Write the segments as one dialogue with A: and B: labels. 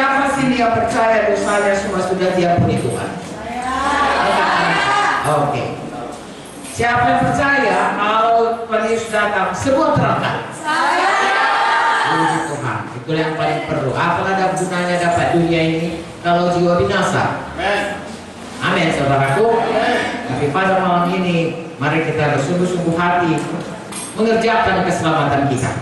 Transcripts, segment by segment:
A: Siapa sini yang percaya dosanya semua sudah diampuni Tuhan? Oke. Siapa yang percaya kalau Tuhan Yesus datang semua terangkan? Puji Tuhan. Itu yang paling perlu. Apa ada gunanya dapat dunia ini kalau jiwa binasa? Amin, saudaraku. Tapi pada malam ini mari kita bersungguh-sungguh hati mengerjakan keselamatan kita.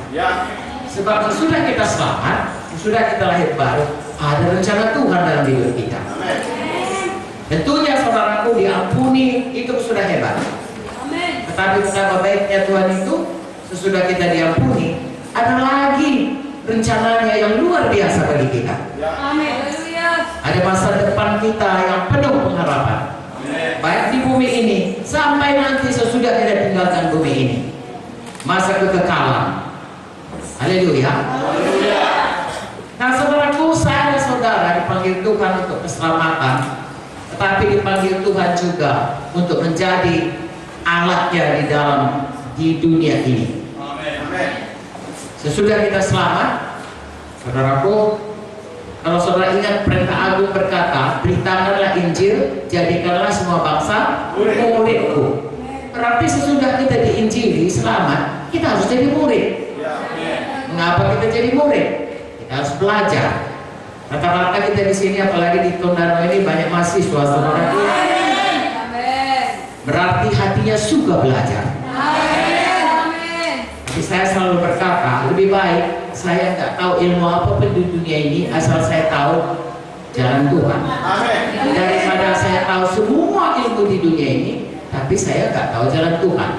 A: Sebab sudah kita selamat, sudah kita lahir baru, ada rencana Tuhan dalam hidup kita. Tentunya saudaraku diampuni itu sudah hebat. Tetapi betapa baiknya Tuhan itu sesudah kita diampuni, ada lagi rencananya yang luar biasa bagi kita. Ada masa depan kita yang penuh pengharapan. Baik di bumi ini sampai nanti sesudah kita tinggalkan bumi ini. Masa kekekalan. Haleluya. Nah saudaraku, saya saudara dipanggil Tuhan untuk keselamatan, tetapi dipanggil Tuhan juga untuk menjadi alatnya di dunia ini. Sesudah kita selamat, saudaraku, kalau saudara ingat perintah agung berkata, beritakanlah Injil, jadikanlah semua bangsa muridku. Berarti sesudah kita diinjili selamat, kita harus jadi murid. Mengapa kita jadi murid? Kita harus belajar. Rata-rata kita di sini, apalagi di Tondano ini banyak mahasiswa, saudara. Berarti hatinya suka belajar. Tapi saya selalu berkata, lebih baik saya nggak tahu ilmu apapun di dunia ini, asal saya tahu jalan Tuhan. Daripada saya tahu semua ilmu di dunia ini, tapi saya nggak tahu jalan Tuhan.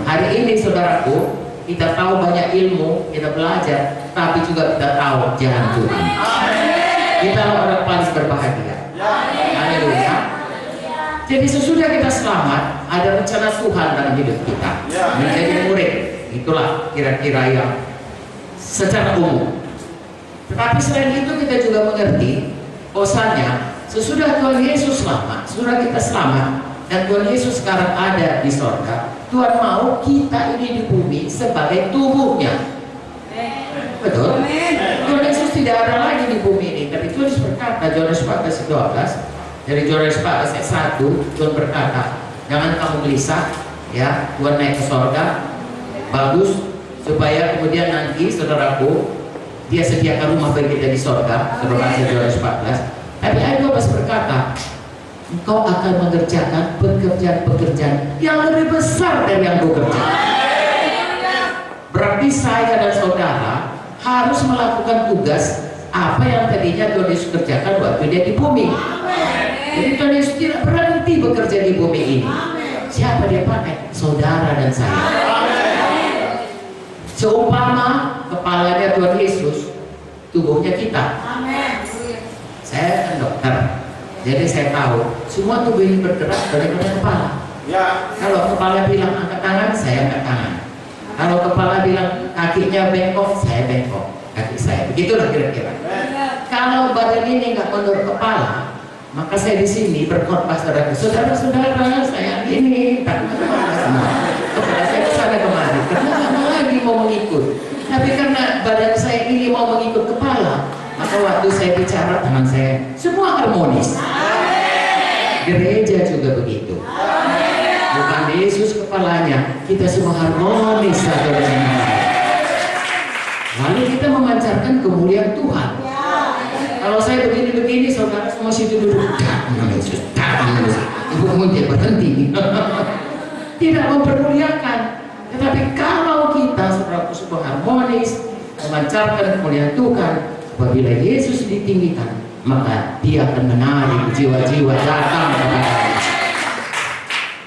A: Hari ini saudaraku, kita tahu banyak ilmu, kita belajar, tapi juga kita tahu jalan Tuhan. Kita orang paling berbahagia. Haleluya. Jadi sesudah kita selamat, ada rencana Tuhan dalam hidup kita, menjadi murid. Itulah kira-kira yang secara umum. Tetapi selain itu kita juga mengerti bahwasanya sesudah Tuhan Yesus selamat, sudah kita selamat, dan Tuhan Yesus sekarang ada di sorga, Tuhan mau kita ini di bumi sebagai tubuhnya. Betul? Tuhan Yesus tidak ada lagi di bumi ini. Tapi Tuhan Yesus berkata, Yohanes 14:12, dari Yohanes 14:1, Tuhan berkata, jangan kamu gelisah, ya, Tuhan naik ke sorga, bagus, supaya kemudian nanti saudaraku, dia sediakan rumah bagi kita di sorga. Saudara Yohanes 14. Tapi ayat 12 berkata, engkau akan mengerjakan pekerjaan-pekerjaan yang lebih besar dari yang kau kerjakan. Berarti saya dan saudara harus melakukan tugas apa yang tadinya Tuhan Yesus kerjakan waktu dia di bumi. Jadi Tuhan Yesus tidak berhenti bekerja di bumi ini. Siapa dia pakai? Saudara dan saya. Seumpama kepalanya Tuhan Yesus, tubuhnya kita. Saya kan dokter, jadi saya tahu semua tubuh ini bergerak dari kepala. Kalau kepala bilang angkat tangan, saya angkat tangan. Kalau kepala bilang kakinya bengkok, saya bengkok kaki saya. Begitulah kira-kira. Kalau badan ini nggak menurut kepala, maka saya di sini berkhotbah saudara-saudara saya ini tak kepala saya kesana kemari karena nggak mau lagi mau mengikut. Tapi karena badan saya ini mau mengikut kepala, maka waktu saya bicara tangan saya semua harmonis. Gereja juga begitu. Bukan Yesus kepalanya, kita semua harmonis satu dengan yang lain. Lalu kita memancarkan kemuliaan Tuhan. Kalau saya begini-begini, saudara semua situ duduk. Yesus, ibu dia berhenti. Tidak mempermuliakan. Tetapi kalau kita saudara semua harmonis, memancarkan kemuliaan Tuhan, apabila Yesus ditinggikan, maka dia akan menarik jiwa-jiwa datang kepada.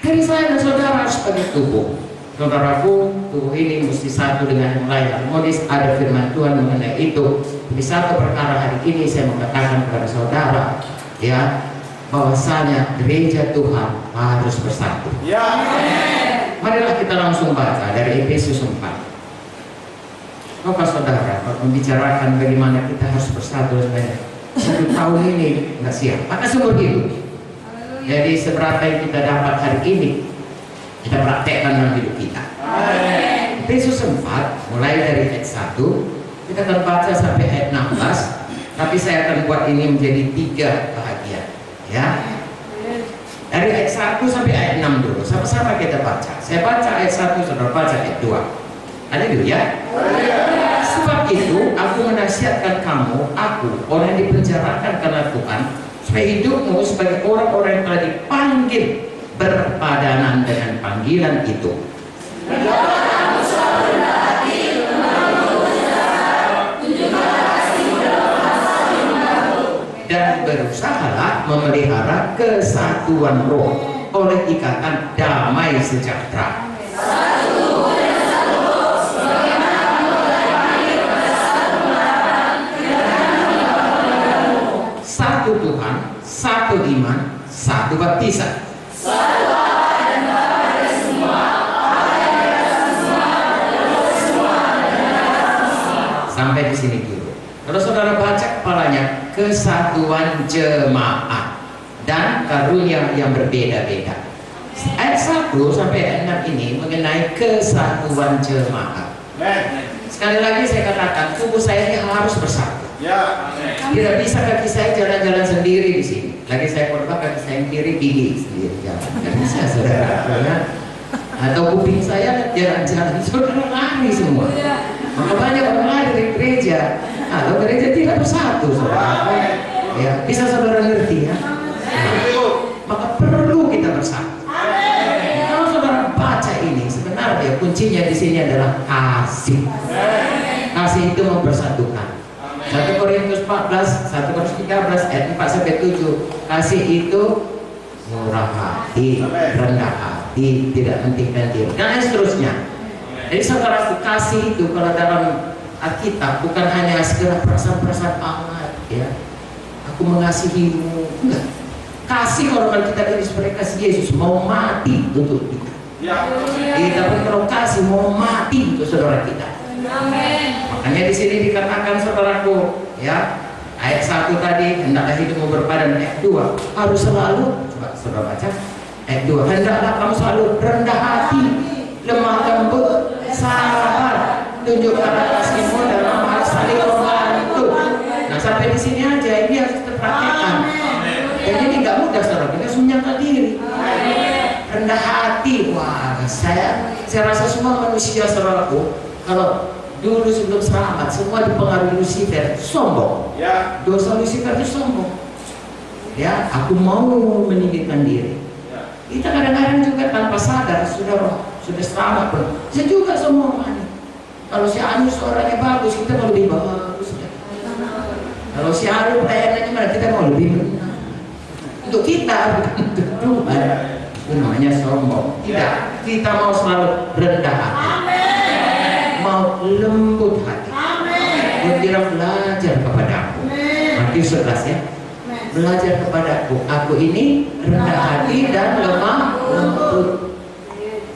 A: Jadi saya dan saudara sebagai tubuh, saudaraku, tubuh ini mesti satu dengan yang lain harmonis. Ada firman Tuhan mengenai itu. Di satu perkara hari ini saya mengatakan kepada saudara, ya, bahwasanya gereja Tuhan harus bersatu. Marilah kita langsung baca dari Efesus 4. Maka saudara, membicarakan bagaimana kita harus bersatu dengan satu tahun ini nggak siap, maka seumur hidup. Jadi seberapa yang kita dapat hari ini, kita praktekkan dalam hidup kita. Efesus 4, mulai dari ayat 1, kita akan baca sampai ayat 16. Tapi saya akan buat ini menjadi 3 bahagian, ya. Dari ayat 1 sampai ayat 6 dulu. Sama-sama kita baca. Saya baca ayat 1, saudara baca ayat 2. Haleluya. Sebab itu aku menasihatkan kamu, aku orang yang dipenjarakan karena Tuhan, supaya hidupmu sebagai orang-orang yang telah dipanggil berpadanan dengan panggilan itu. Dan berusahalah memelihara kesatuan roh oleh ikatan damai sejahtera. Satu Tuhan, satu iman, satu baptisan. Sampai di sini dulu. Kalau saudara baca kepalanya, kesatuan jemaat dan karunia yang berbeda-beda. Ayat 1 sampai ayat 6 ini mengenai kesatuan jemaat. Sekali lagi saya katakan, tubuh saya ini harus bersatu. Tidak bisa kaki saya jalan-jalan sendiri di sini. Lagi saya korban kaki saya yang kiri gigi sendiri jalan. Tidak bisa, saudara. Atau kuping saya jalan-jalan, saudara lari semua. Maka banyak orang lari dari gereja. Kalau gereja tidak bersatu, saudara. Ya, bisa saudara ngerti ya? Maka perlu kita bersatu. Kalau saudara baca ini, sebenarnya kuncinya di sini adalah kasih. Kasih itu mempersatukan. 1 Korintus 14, 1 Korintus 13 ayat 4 sampai 7. Kasih itu murah hati, rendah hati, tidak mentingkan diri, dan seterusnya. Jadi saudara, kasih itu kalau dalam Alkitab bukan hanya sekedar perasaan-perasaan amat, ya. Aku mengasihimu, enggak. Kasih kalau kita ini seperti kasih Yesus mau mati untuk kita. Kita pun kalau kasih mau mati untuk saudara kita. Makanya di sini dikatakan saudaraku, ya, ayat 1 tadi hendaklah hidupmu berpadan. Ayat 2 harus selalu, coba saudara baca ayat 2, hendaklah kamu selalu rendah hati, lemah lembut, sabar, tunjukkan kasihmu dalam hal saling membantu. Nah sampai di sini aja ini harus terpraktekkan. Dan ini nggak mudah saudara, kita harus menyangkal diri. Rendah hati, wah saya rasa semua manusia saudaraku, kalau dulu sebelum selamat semua dipengaruhi Lucifer, sombong. Dosa Lucifer itu sombong. Ya, aku mau meninggikan diri. Kita kadang-kadang juga tanpa sadar sudah selamat pun. Saya juga semua orang. Kalau si Anu suaranya bagus, kita mau lebih bagus. Kalau si Anu pelayanannya mana, kita mau lebih benar. Untuk kita, bukan untuk Tuhan. Itu namanya sombong. Tidak, kita mau selalu rendah hati. Mau lembut hati. Dia belajar kepadaku. Matius 11 ya. Belajar kepadaku. Aku ini rendah hati dan lemah lembut,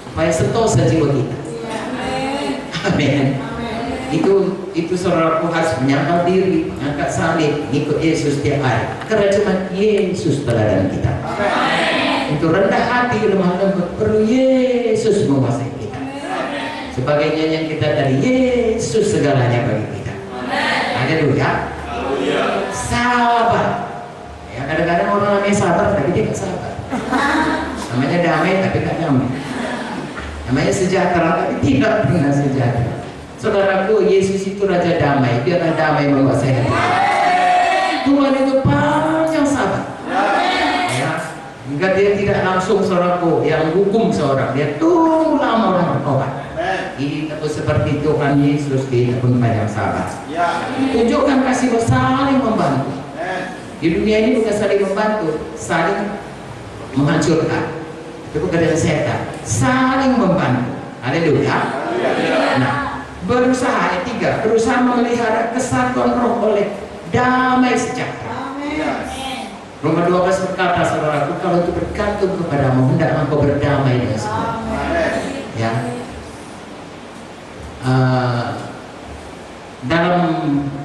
A: supaya sentosa jiwa kita. Amin. Itu saudaraku harus menyangkal diri, mengangkat salib, ikut Yesus tiap hari. Karena cuma Yesus teladan kita. Untuk rendah hati, lemah lembut, perlu Yesus menguasai kita. Sebagai nyanyian kita dari Yesus segalanya bagi kita. Haleluya. Sabar. Ya, kadang-kadang orang namanya sabar tapi dia nggak sabar. Namanya damai tapi nggak damai. Namanya sejahtera tapi tidak pernah sejahtera. Saudaraku, Yesus itu Raja Damai. Biarlah damai menguasai hati. Tuhan itu panjang sabar. Ya, hingga dia tidak langsung saudaraku yang hukum seorang. Dia tunggu lama orang bertobat. Kita pun seperti Tuhan Yesus, kita pun panjang sabar. Tunjukkan kasih saling membantu. Di dunia ini bukan saling membantu, saling menghancurkan. Itu pekerjaan setan. Saling membantu. Haleluya. Nah, berusaha ayat 3, berusaha memelihara kesatuan roh oleh damai sejahtera. Roma 12 berkata, saudaraku, kalau itu bergantung kepadamu, hendaklah engkau berdamai dengan semua. Ya. Dalam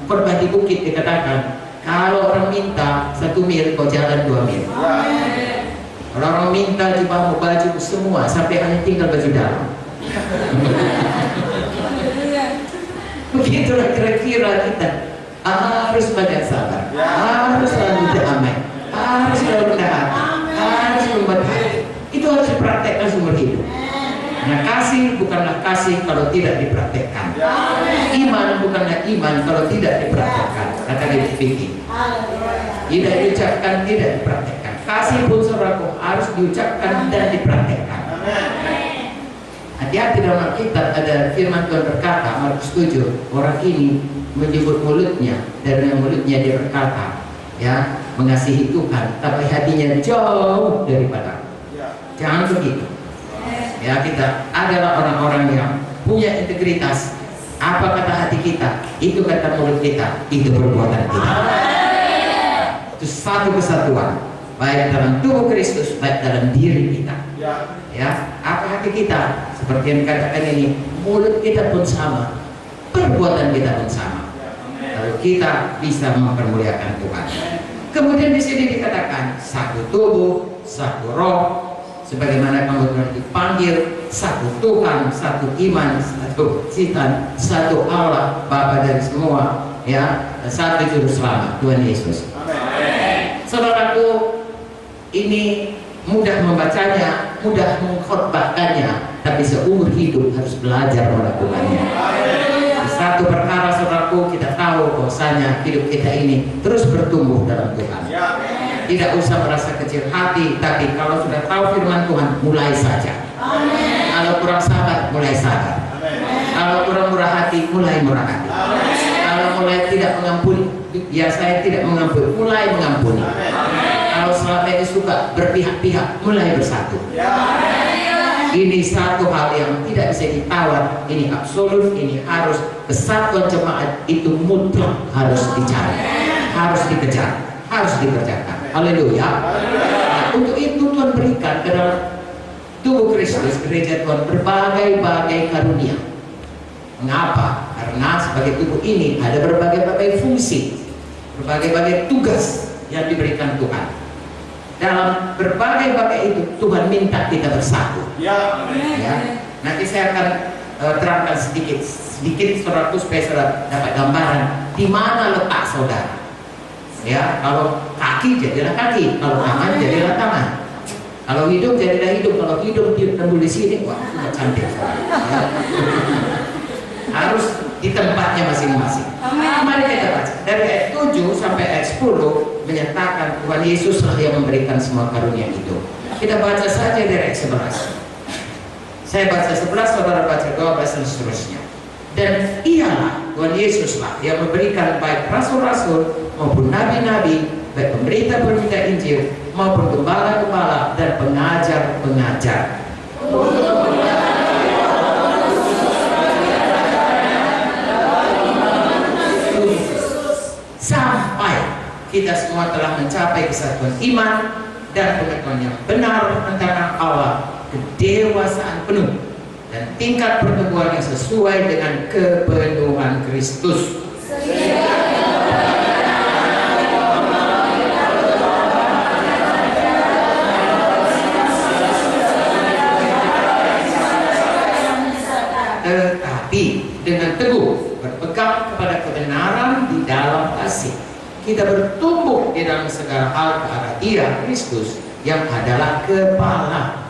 A: khotbah di bukit dikatakan, kalau orang minta 1 mil, kau jalan 2 mil. Kalau orang minta jubahmu, baju semua, sampai hanya tinggal baju dalam. Begitulah kira-kira kita. harus banyak sabar, harus selalu damai, harus selalu rendah hati, harus membuat hati. Itu harus dipraktekkan seumur hidup. Nah, kasih bukanlah kasih kalau tidak dipraktekkan. Iman bukanlah iman kalau tidak dipraktekkan. Kata Vicky. Tidak diucapkan, tidak dipraktekkan. Kasih pun saudaraku harus diucapkan dan dipraktekkan. Hati-hati dalam Alkitab ada firman Tuhan berkata, Markus 7, orang ini menyebut mulutnya, dari mulutnya dia berkata, ya, mengasihi Tuhan, tapi hatinya jauh daripada. Jangan begitu. Ya, kita adalah orang-orang yang punya integritas. Apa kata hati kita, itu kata mulut kita, itu perbuatan kita. Itu satu kesatuan, baik dalam tubuh Kristus, baik dalam diri kita. Ya, apa hati kita, seperti yang dikatakan ini, mulut kita pun sama, perbuatan kita pun sama. Lalu kita bisa mempermuliakan Tuhan. Kemudian di sini dikatakan satu tubuh, satu roh. Sebagaimana kamu telah dipanggil, satu Tuhan, satu iman, satu Sitan, satu Allah, Bapa dari semua, ya, satu juru selamat, Tuhan Yesus. Amen. Saudaraku, ini mudah membacanya, mudah mengkhotbahkannya, tapi seumur hidup harus belajar melakukannya. Satu perkara saudaraku, kita tahu bahwasanya hidup kita ini terus bertumbuh dalam Tuhan. Tidak usah merasa kecil hati, tapi kalau sudah tahu firman Tuhan, mulai saja. Amen. Kalau kurang sabar, mulai sabar. Amen. Kalau kurang murah hati, mulai murah hati. Amen. Kalau mulai tidak mengampuni, ya saya tidak mengampuni, mulai mengampuni. Amen. Kalau selama ini suka berpihak-pihak, mulai bersatu. Amen. Ini satu hal yang tidak bisa ditawar, ini absolut, ini harus. Kesatuan jemaat itu mutlak harus dicari, harus dikejar, harus dikerjakan. Haleluya. Nah, untuk itu Tuhan berikan ke dalam tubuh Kristus, gereja Tuhan, berbagai-bagai karunia. Mengapa? Karena sebagai tubuh ini ada berbagai-bagai fungsi, berbagai-bagai tugas yang diberikan Tuhan. Dalam berbagai-bagai itu Tuhan minta kita bersatu. Ya. Nanti saya akan terangkan sedikit saudara, supaya saudara dapat gambaran di mana letak saudara. Ya, kalau kaki jadilah kaki, kalau tangan jadilah tangan, kalau hidung jadilah hidung, kalau hidung ditembul di sini, wah, sudah cantik. Ya. Harus di tempatnya masing-masing. Mari kita baca dari ayat 7 sampai ayat 10 menyatakan Tuhan Yesuslah yang memberikan semua karunia itu. Kita baca saja dari ayat 11. Saya baca 11, saudara baca 12 dan seterusnya. Dan ialah Tuhan Yesuslah yang memberikan baik rasul-rasul maupun nabi-nabi, baik pemberita-pemberita Injil maupun gembala-gembala dan pengajar-pengajar. Sampai kita semua telah mencapai kesatuan iman dan pengetahuan yang benar tentang Allah, kedewasaan penuh dan tingkat pertumbuhan yang sesuai dengan kepenuhan Kristus. Tetapi dengan teguh berpegang kepada kebenaran di dalam kasih, kita bertumbuh di dalam segala hal ke arah Dia, Kristus, yang adalah kepala.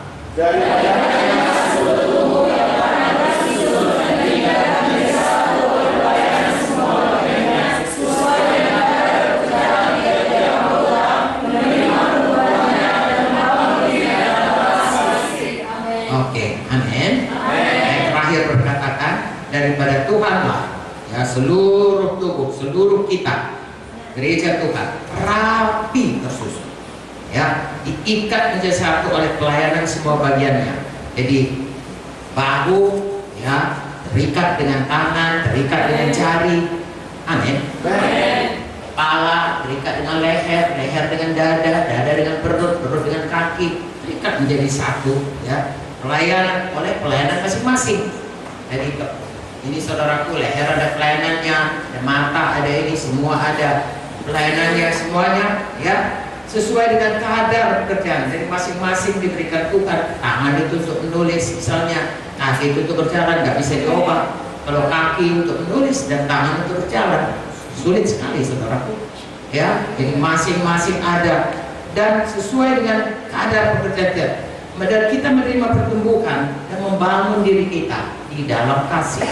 A: Daripada Tuhanlah, ya, seluruh tubuh, seluruh kita, gereja Tuhan, rapi tersusun, ya, diikat menjadi satu oleh pelayanan semua bagiannya. Jadi bahu, ya, terikat dengan tangan, terikat dengan jari, amin. Kepala terikat dengan leher, leher dengan dada, dada dengan perut, perut dengan kaki, terikat menjadi satu, ya. Pelayanan oleh pelayanan masing-masing. Jadi ini saudaraku, leher ada pelayanannya, ada mata ada ini, semua ada pelayanannya semuanya, ya, sesuai dengan kadar pekerjaan. Jadi masing-masing diberikan Tuhan. Tangan itu untuk menulis misalnya, kaki itu untuk berjalan, nggak bisa diubah. Kalau kaki untuk menulis dan tangan untuk berjalan, sulit sekali saudaraku. Ya, jadi masing-masing ada dan sesuai dengan kadar pekerjaan. Dan kita menerima pertumbuhan dan membangun diri kita di dalam kasih.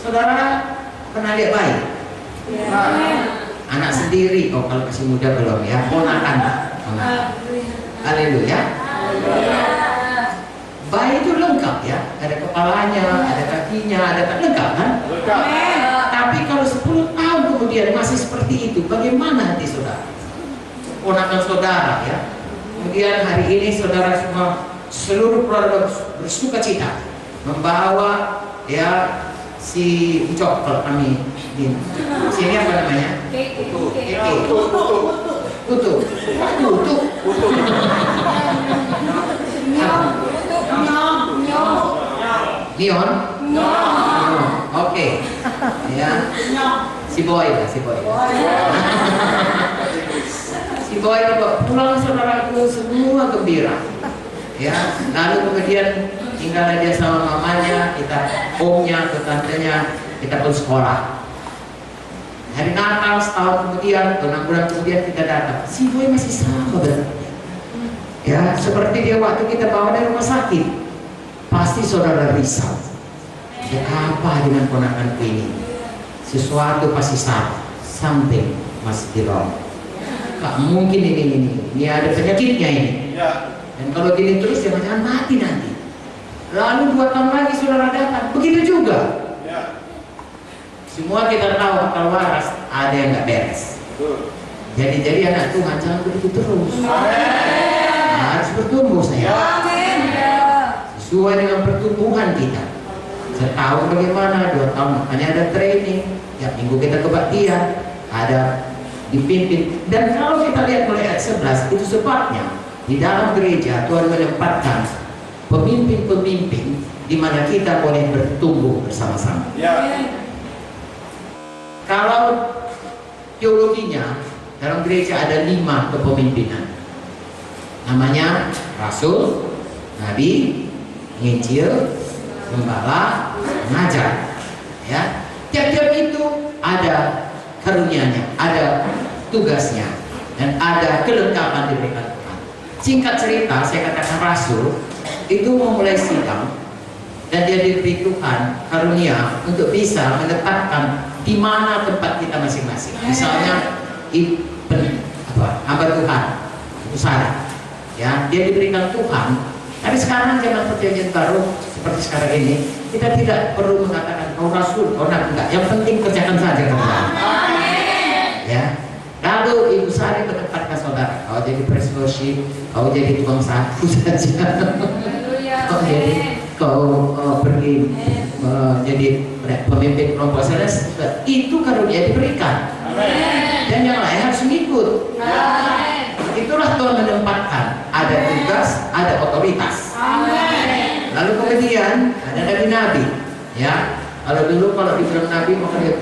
A: Saudara pernah lihat bayi? Anak sendiri, oh kalau masih muda belum ya, ponakan. Haleluya. Bayi itu lengkap ya, ada kepalanya, ada kakinya, ada lengkap kan? Tapi kalau 10 tahun kemudian masih seperti itu, bagaimana hati saudara? Ponakan saudara ya. Kemudian hari ini saudara semua seluruh keluarga bersuka cita membawa ya si Ucok, kalau kami di sini apa namanya? Kutu. Nion? Oke. Ya. Si Boy. Si Boy pulang saudaraku semua gembira. Ya, lalu kemudian tinggal dia sama mamanya, kita omnya, ke tantenya, kita pun sekolah. Hari Natal setahun kemudian, 6 bulan kemudian kita datang. Si Boy masih sama bentuknya. Ya, seperti dia waktu kita bawa dari rumah sakit. Pasti saudara risau. Ya, apa dengan ponakanku ini? Sesuatu pasti salah. Something must be wrong. Gak mungkin ini ada penyakitnya ini. Dan kalau gini terus jangan mati nanti. Lalu 2 tahun lagi saudara datang, begitu juga. Semua kita tahu kalau waras ada yang nggak beres. Jadi anak Tuhan jangan begitu terus. Harus bertumbuh saya. Sesuai dengan pertumbuhan kita. Setahun bagaimana, 2 tahun hanya ada training. Tiap minggu kita kebaktian, ada dipimpin. Dan kalau kita lihat mulai ayat 11, itu sebabnya di dalam gereja Tuhan menempatkan pemimpin-pemimpin di mana kita boleh bertumbuh bersama-sama. Kalau teologinya dalam gereja ada 5 kepemimpinan. Namanya rasul, nabi, penginjil, gembala, pengajar. Ya, tiap-tiap itu ada karunia-nya, ada tugasnya, dan ada kelengkapan diberikan Tuhan. Singkat cerita, saya katakan rasul itu memulai sidang dan dia diberi Tuhan karunia untuk bisa menetapkan di mana tempat kita masing-masing. Misalnya hamba Tuhan, usaha, ya dia diberikan Tuhan. Tapi sekarang zaman perjanjian baru seperti sekarang ini, kita tidak perlu mengatakan kau rasul, kau nabi, enggak. Yang penting kerjakan saja kerjaan. Ya. Lalu Ibu Sari menempatkan saudara, kau jadi presiden, kau jadi tukang sapu saja. Kau pergi jadi pemimpin kelompok saudara, itu karunia diberikan. Dan yang lain harus mengikut. Itulah Tuhan menempatkan, ada tugas, ada otoritas. Lalu kemudian ada nabi-nabi, ya. Kalau dibilang nabi maka dia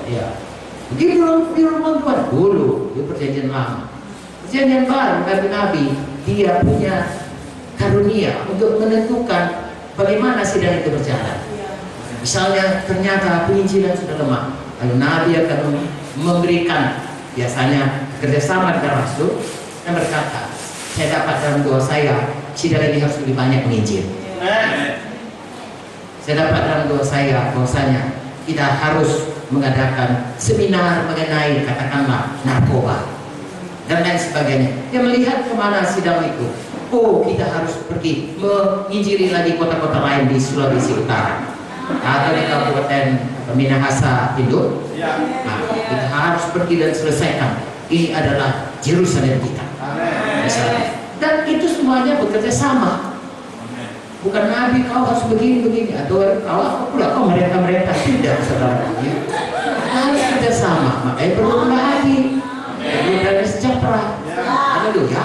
A: ya. Di rumah Tuhan dulu di perjanjian lama. Perjanjian baru nabi-nabi dia punya karunia untuk menentukan bagaimana sidang itu berjalan. Misalnya ternyata penginjilan sudah lemah, lalu nabi akan memberikan biasanya kerjasama dengan rasul dan berkata, saya dapat dalam doa saya sidang ini harus lebih banyak menginjil. Saya dapat dalam doa saya bahwasanya kita harus mengadakan seminar mengenai katakanlah narkoba dan lain sebagainya. Dia melihat kemana sidang itu. Oh, kita harus pergi menginjili lagi kota-kota lain di Sulawesi Utara atau di Kabupaten Minahasa Induk. Nah, kita harus pergi dan selesaikan. Ini adalah Yerusalem kita. Misalnya. Dan itu semuanya bekerja sama. Bukan nabi kau harus begini atau kau mereka tidak, saudara. Harus kerja sama. Makanya perlu nabi, perlu dan sejahtera. Haleluya.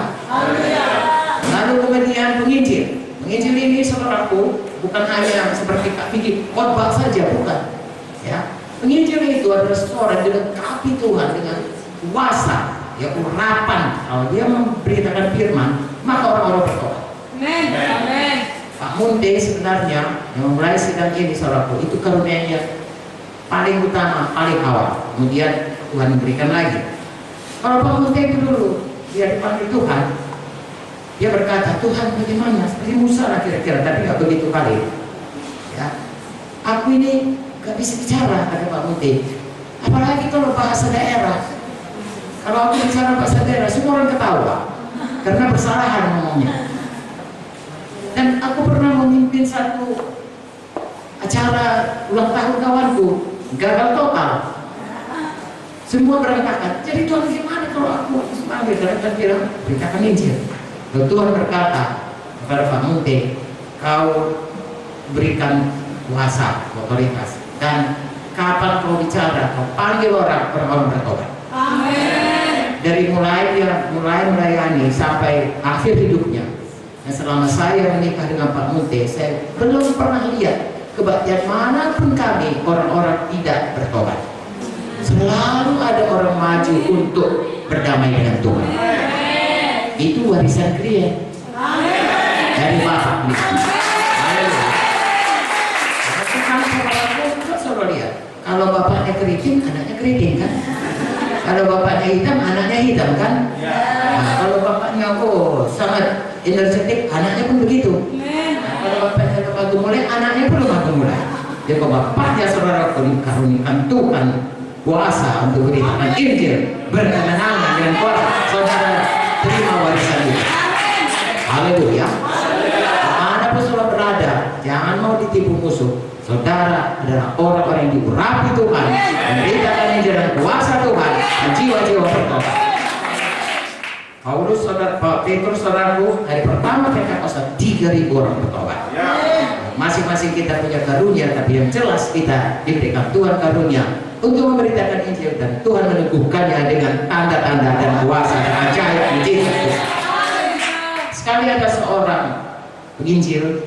A: Lalu kemudian penginjil ini saudaraku bukan hanya seperti Kak Vicky khotbah saja, bukan. Ya, penginjil itu adalah seorang yang dilengkapi Tuhan dengan kuasa, ya urapan. Kalau dia memberitakan firman, maka orang-orang bertobat. Amen. Pak Munde sebenarnya yang memulai sidang ini saudaraku itu karunianya paling utama, paling awal. Kemudian Tuhan berikan lagi. Kalau Pak Munte itu dulu dia dipanggil Tuhan, dia berkata, Tuhan bagaimana? Seperti Musa lah kira-kira, tapi nggak begitu kali. Ya, aku ini nggak bisa bicara, kata Pak Munte. Apalagi kalau bahasa daerah. Kalau aku bicara bahasa daerah, semua orang ketawa karena bersalahan ngomongnya. Dan aku pernah memimpin satu acara ulang tahun kawanku, gagal total. Semua berantakan. Jadi Tuhan gimana kalau aku semangat? Karena Tuhan bilang, beritakan Injil. Lalu Tuhan berkata kepada Pak Munte, kau berikan kuasa, otoritas, dan kapan kau bicara, kau panggil orang bertobat. Amin. Dari mulai dia melayani sampai akhir hidupnya. Dan selama saya menikah dengan Pak Munte, saya belum pernah lihat kebaktian manapun kami orang-orang tidak bertobat. Selalu ada orang maju untuk berdamai dengan Tuhan. Itu warisan klien dari Bapak. Kalau bapaknya keriting, anaknya keriting kan? Kalau bapaknya hitam, anaknya hitam kan? Nah, kalau bapaknya sangat energetik, anaknya pun begitu. Nah, kalau bapaknya lemah gemulai, anaknya pun lemah gemulai. Jadi kalau bapaknya saudara dikaruniakan Tuhan kuasa untuk beritakan Injil, berkemenangan dengan kuasa, saudara terima warisan itu. Haleluya. Mana pun saudara berada, jangan mau ditipu musuh. Saudara adalah orang-orang yang diurapi Tuhan, memberitakan Injil dan kuasa Tuhan, dan jiwa-jiwa bertobat. Paulus, Petrus, saudaraku, hari pertama Pentakosta 3.000 orang bertobat. Masing-masing kita punya karunia, tapi yang jelas kita diberikan Tuhan karunia untuk memberitakan Injil, dan Tuhan meneguhkannya dengan tanda-tanda dan kuasa dan ajaib mujizat. Sekali ada seorang penginjil,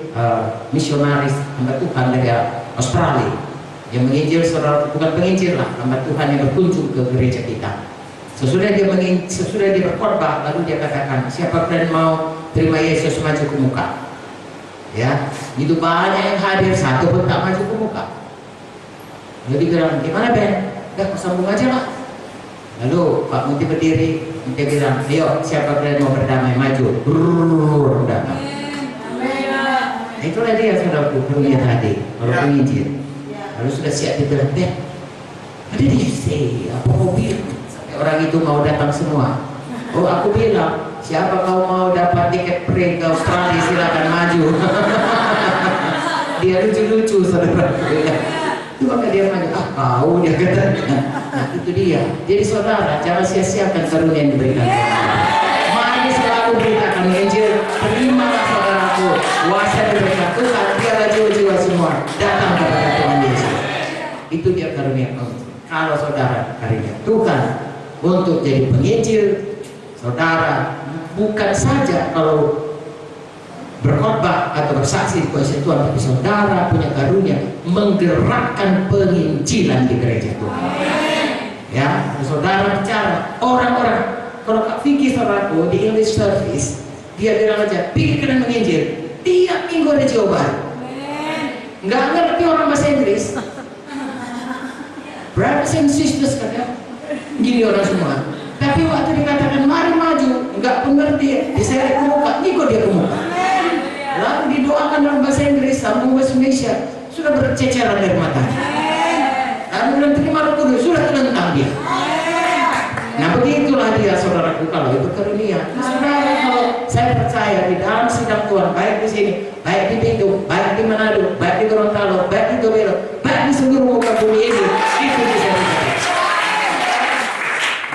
A: misionaris hamba Tuhan dari Australia yang menginjil, saudara, bukan penginjil lah, hamba Tuhan yang berkunjung ke gereja kita. Sesudah dia berkhotbah, lalu dia katakan, siapa kalian mau terima Yesus, maju ke muka? Ya, itu banyak yang hadir, satu pun tak maju ke muka. Jadi bilang, gimana Ben? Udah, sambung aja lah. Lalu Pak Munti berdiri, dia bilang, ayo siapa kalian mau berdamai, maju. Brrrr, datang. Itulah dia saudaraku, karunia tadi, orang penginjil. Lalu sudah siap dibilang, Ben, what did you say? Apa kau bilang? Sampai orang itu mau datang semua. Oh, aku bilang, siapa kau mau dapat tiket pre ke Australia, silakan maju. Dia lucu-lucu saudaraku. Itu maka dia maju, kau dia kata. Nah, itu dia. Jadi saudara, jangan sia-siakan karunia yang diberikan. Mari selalu beritakan Injil, terimalah saudaraku, kuasa diberikan Tuhan, biarlah jiwa-jiwa semua datang kepada Tuhan Yesus. Itu dia karunia Tuhan. Kalau saudara karunia Tuhan untuk jadi penginjil, saudara bukan saja kalau berkhotbah atau bersaksi di kuasa Tuhan, tapi saudara punya karunia menggerakkan penginjilan di gereja Tuhan. Ya, saudara bicara orang-orang. Kalau Kak Vicky saudaraku di English service, dia bilang aja, Vicky kena menginjil, tiap minggu ada jawaban. Nggak ngerti orang bahasa Inggris. Brothers and sisters kata, gini orang semua. Tapi waktu dikatakan mari maju, nggak pun ngerti. Diseret ke muka, ini kok dia ke muka. Lalu didoakan dalam bahasa Inggris, sambung bahasa Indonesia, sudah berceceran dari matanya. Lalu bilang terima Roh Kudus, sudah tentang dia. Nah begitulah dia saudaraku, kalau itu karunia. Nah, saudara, kalau saya percaya di dalam sidang Tuhan, baik di sini, baik di Bitung, baik di Manado, baik di Gorontalo, baik di Tobelo, baik di seluruh muka bumi ini, itu bisa terjadi.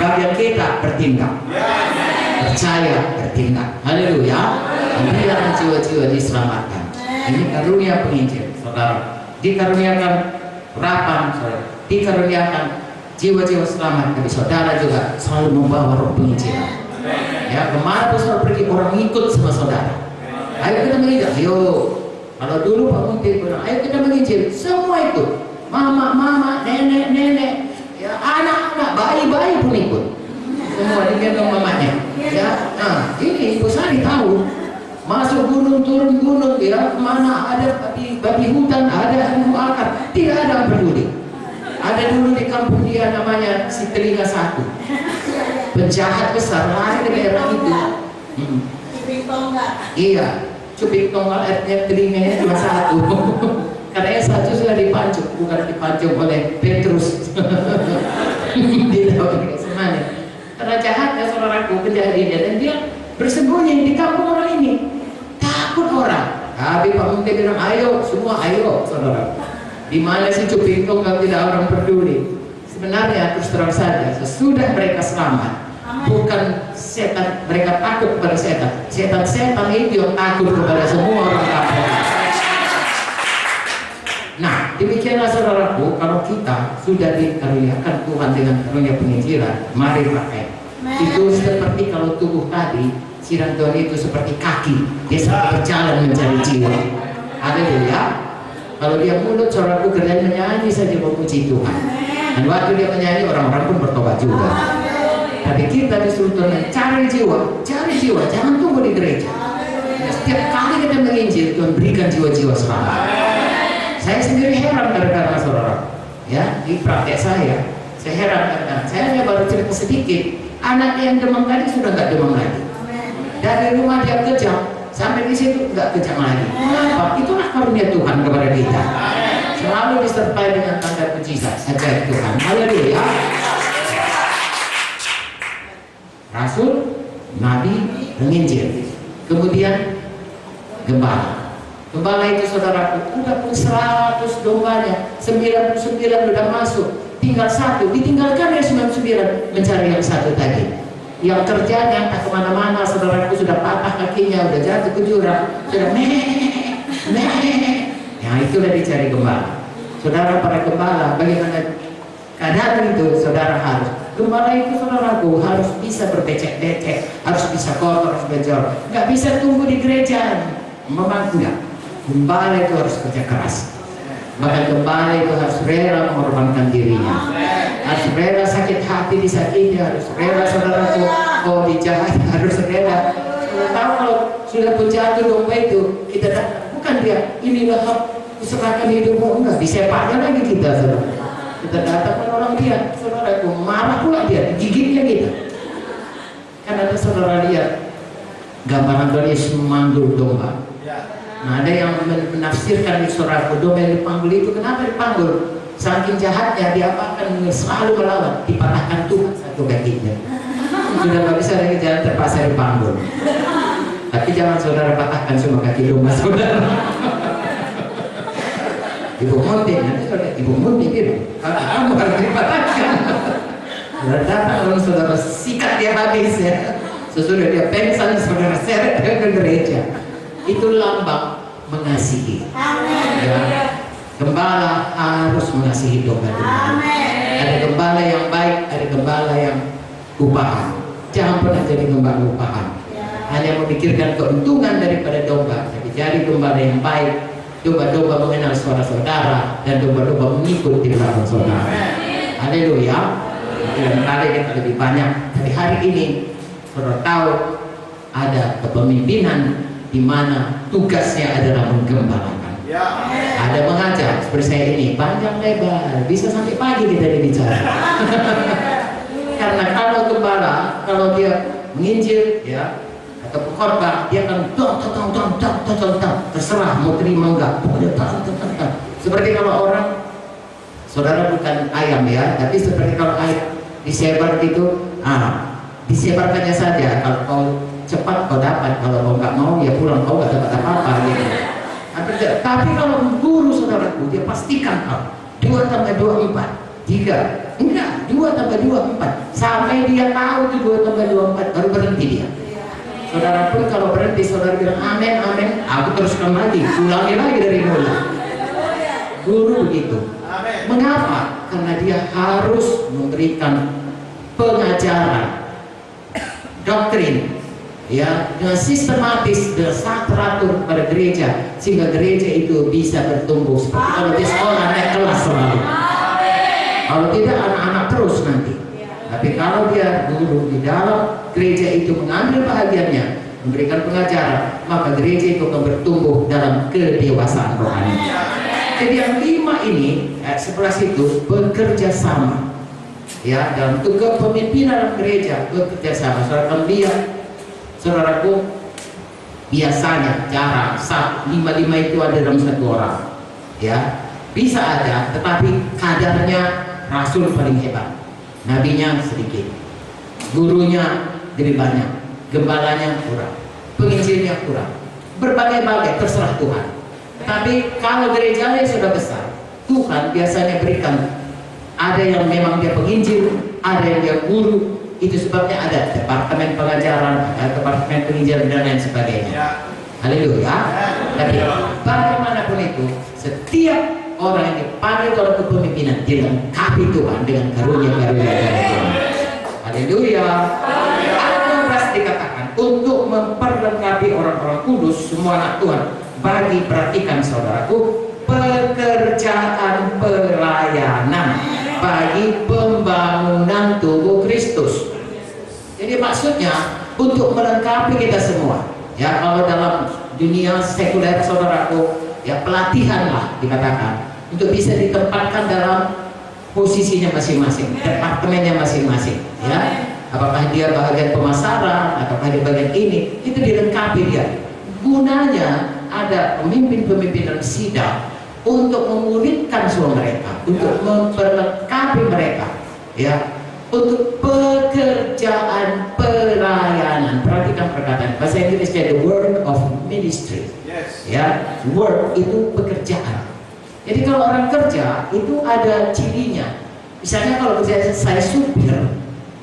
A: Bagian kita bertindak, percaya bertindak. Haleluya. Biarlah jiwa-jiwa diselamatkan. Ini karunia penginjil, saudara. Dikaruniakan harapan, saudara. Dikaruniakan jiwa-jiwa selamat, tapi saudara juga selalu membawa roh penginjilan. Ya, kemana pun saudara pergi, orang ikut sama saudara. Ayo kita menginjil, ayo. Kalau dulu Pak Munti bilang, ayo kita menginjil, semua ikut. Mama, nenek, ya, anak-anak, bayi-bayi pun ikut. Semua digendong mamanya. Ya, nah ini Ibu Sari tahu. Masuk gunung, turun gunung, ya, kemana ada babi hutan, ada harimau akar, tidak ada yang peduli. Ada dulu di kampung dia namanya si telinga satu, penjahat besar lari ke daerah itu.
B: Cuping tonggak.
A: Iya, cuping tonggak artinya telinganya cuma satu. Karena yang satu sudah dipancung, bukan dipancung oleh Petrus. Dia tahu semuanya. Karena jahatnya saudaraku penjahat ini, dan dia bersembunyi di kampung orang ini. Takut orang. Tapi Pak Munte bilang, ayo semua ayo saudara. Di mana sih cuping tonggak tidak orang peduli. Sebenarnya terus terang saja, sesudah mereka selamat, bukan setan, mereka takut kepada setan. Setan itu yang takut kepada semua orang kafir. Nah, demikianlah saudaraku, kalau kita sudah dikaruniakan Tuhan dengan karunia penginjilan, mari pakai. Itu seperti kalau tubuh tadi, sidang Tuhan itu seperti kaki, dia sedang berjalan mencari jiwa. Haleluya. Kalau dia mulut, saudaraku kerjanya menyanyi saja memuji Tuhan. Dan waktu dia menyanyi, orang-orang pun bertobat juga. Tapi kita disuruh Tuhan cari jiwa, jangan tunggu di gereja. Setiap kali kita menginjil, Tuhan berikan jiwa-jiwa selamat. Saya sendiri heran karena saudara, ya di praktek saya heran karena saya hanya baru cerita sedikit. Anak yang demam tadi sudah nggak demam lagi. Dari rumah dia kejam, sampai di situ nggak kejam lagi. Kenapa? Itulah karunia Tuhan kepada kita. Selalu disertai dengan tanda mujizat ajaib Tuhan. Haleluya. Rasul, Nabi, penginjil, kemudian gembala. Gembala itu saudaraku, udah pun 100 dombanya, 99 udah masuk, tinggal satu, ditinggalkan ya 99, mencari yang satu tadi. Yang kerjanya tak kemana-mana, saudaraku sudah patah kakinya, udah jatuh ke jurang, sudah ya itulah dicari gembala. Saudara para gembala, bagaimana keadaan itu? Saudara harus, gembala itu saudaraku harus bisa berbecek-becek, harus bisa kotor, harus bejor, nggak bisa tunggu di gereja, memang enggak. Gembala itu harus kerja keras. Bahkan gembala itu harus rela mengorbankan dirinya, harus rela sakit hati disakiti, harus rela saudaraku kalau dijahat, harus rela. Sudah tahu kalau sudah pun jatuh domba itu, kita bukan dia, inilah hak serahkan hidupmu, enggak, disepaknya lagi kita saudara. Kita datang menolong dia, saudaraku marah pula dia, gigitnya kita. Kan ada saudara lihat gambaran Tuhan Yesus memanggul domba. Nah, ada yang menafsirkan di saudaraku, domba yang dipanggul itu kenapa dipanggul? Saking jahatnya dia akan selalu melawan, dipatahkan Tuhan satu kakinya. Sudah nggak bisa lagi jalan, terpaksa dipanggul. Tapi jangan saudara patahkan semua kaki domba saudara. Ibu Munti, nanti saudara Ibu Munti bilang, kamu harus dipatahkan. Saudara datang lalu saudara sikat dia habis ya. Sesudah dia pengsan, saudara seret dia ke gereja. Itu lambang mengasihi. Ya. Gembala harus mengasihi domba-domba. Ada gembala yang baik, ada gembala yang upahan. Jangan pernah jadi gembala upahan. Hanya memikirkan keuntungan daripada domba. Tapi jadi gembala yang baik. Domba-domba mengenal suara saudara dan domba-domba mengikut di belakang saudara. Haleluya. Dan kali kita lebih banyak. Tapi hari ini saudara tahu ada kepemimpinan di mana tugasnya adalah menggembalakan. Ada mengajar seperti saya ini, panjang lebar, bisa sampai pagi kita bicara. Karena kalau gembala, kalau dia menginjil, ya, atau khotbah, dia akan terserah mau terima enggak, pokoknya seperti kalau orang, saudara bukan ayam ya, tapi seperti kalau ayam disebar gitu, disebarkannya saja. Kalau kau cepat kau dapat, kalau kau nggak mau ya pulang, kau nggak dapat apa-apa gitu. Tapi kalau guru saudaraku, dia pastikan kau 2 tambah 2 4, 3, enggak 2 tambah 2 4, sampai dia tahu itu 2 tambah 2 4 baru berhenti dia. Saudara pun kalau berhenti, saudara bilang amin amin, aku teruskan lagi, ulangi lagi dari mulai. Guru begitu. Mengapa? Karena dia harus memberikan pengajaran, doktrin, ya, dengan sistematis, dengan sangat teratur pada gereja, sehingga gereja itu bisa bertumbuh seperti kalau di sekolah naik kelas selalu. Kalau tidak anak-anak terus nanti. Tapi kalau dia guru di dalam gereja itu mengambil bahagiannya, memberikan pengajaran, maka gereja itu akan bertumbuh dalam kedewasaan rohani. Jadi yang 5 ini sebelah situ bekerja sama, ya, dalam tugas pemimpinan gereja bekerja sama. Saudara lihat, saudaraku, biasanya jarang 5-5 itu ada dalam satu orang, ya, bisa ada, tetapi kadarnya rasul paling hebat, nabinya sedikit, gurunya lebih banyak, gembalanya kurang, penginjilnya kurang, berbagai-bagai, terserah Tuhan. Tapi kalau gerejanya sudah besar, Tuhan biasanya berikan, ada yang memang dia penginjil, ada yang dia guru. Itu sebabnya ada departemen pengajaran, ada departemen penginjilan dan lain sebagainya. Haleluya. Tapi bagaimanapun itu, setiap orang yang dipanggil oleh kepemimpinan dilengkapi Tuhan dengan karunia-karunia dari Tuhan. Haleluya. Ada dikatakan untuk memperlengkapi orang-orang kudus, semua anak Tuhan. Bagi, perhatikan saudaraku, pekerjaan pelayanan bagi pembangunan tubuh Kristus. Jadi maksudnya untuk melengkapi kita semua. Ya, kalau dalam dunia sekuler saudaraku, ya pelatihan lah dikatakan untuk bisa ditempatkan dalam posisinya masing-masing, departemennya masing-masing. Ya, apakah dia bagian pemasaran, apakah dia bagian ini, itu dilengkapi dia. Gunanya ada pemimpin-pemimpin dan sidang untuk memulihkan semua mereka, untuk memperlengkapi mereka, ya, untuk pekerjaan pelayanan. Perhatikan perkataan bahasa Inggrisnya, the work of ministry. Ya, work itu pekerjaan. Jadi kalau orang kerja itu ada cirinya. Misalnya kalau kerja saya supir,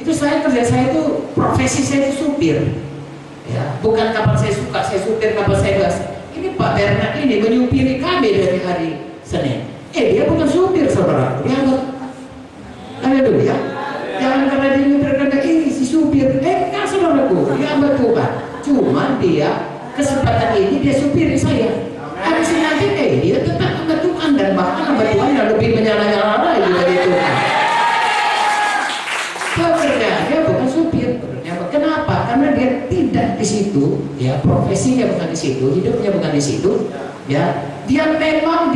A: itu saya kerja saya itu profesi saya itu supir. Ya, bukan kapan saya suka saya supir, kapan saya gas. Ini Pak Bernard ini menyupiri kami dari hari Senin. Dia bukan supir saudara, dia dulu ya. Jangan karena dia menyupirkan ini si supir, enggak saudaraku, dia hamba Tuhan. Cuma dia kesempatan ini dia supiri saya. Habis nanti dia tetap hamba Tuhan, dan bahkan hamba Tuhan yang lebih menyala-nyala lagi dari Tuhan. Pekerjaannya bukan supir. Kenapa? Karena dia tidak di situ, ya, profesinya bukan di situ, hidupnya bukan di situ, ya. Dia memang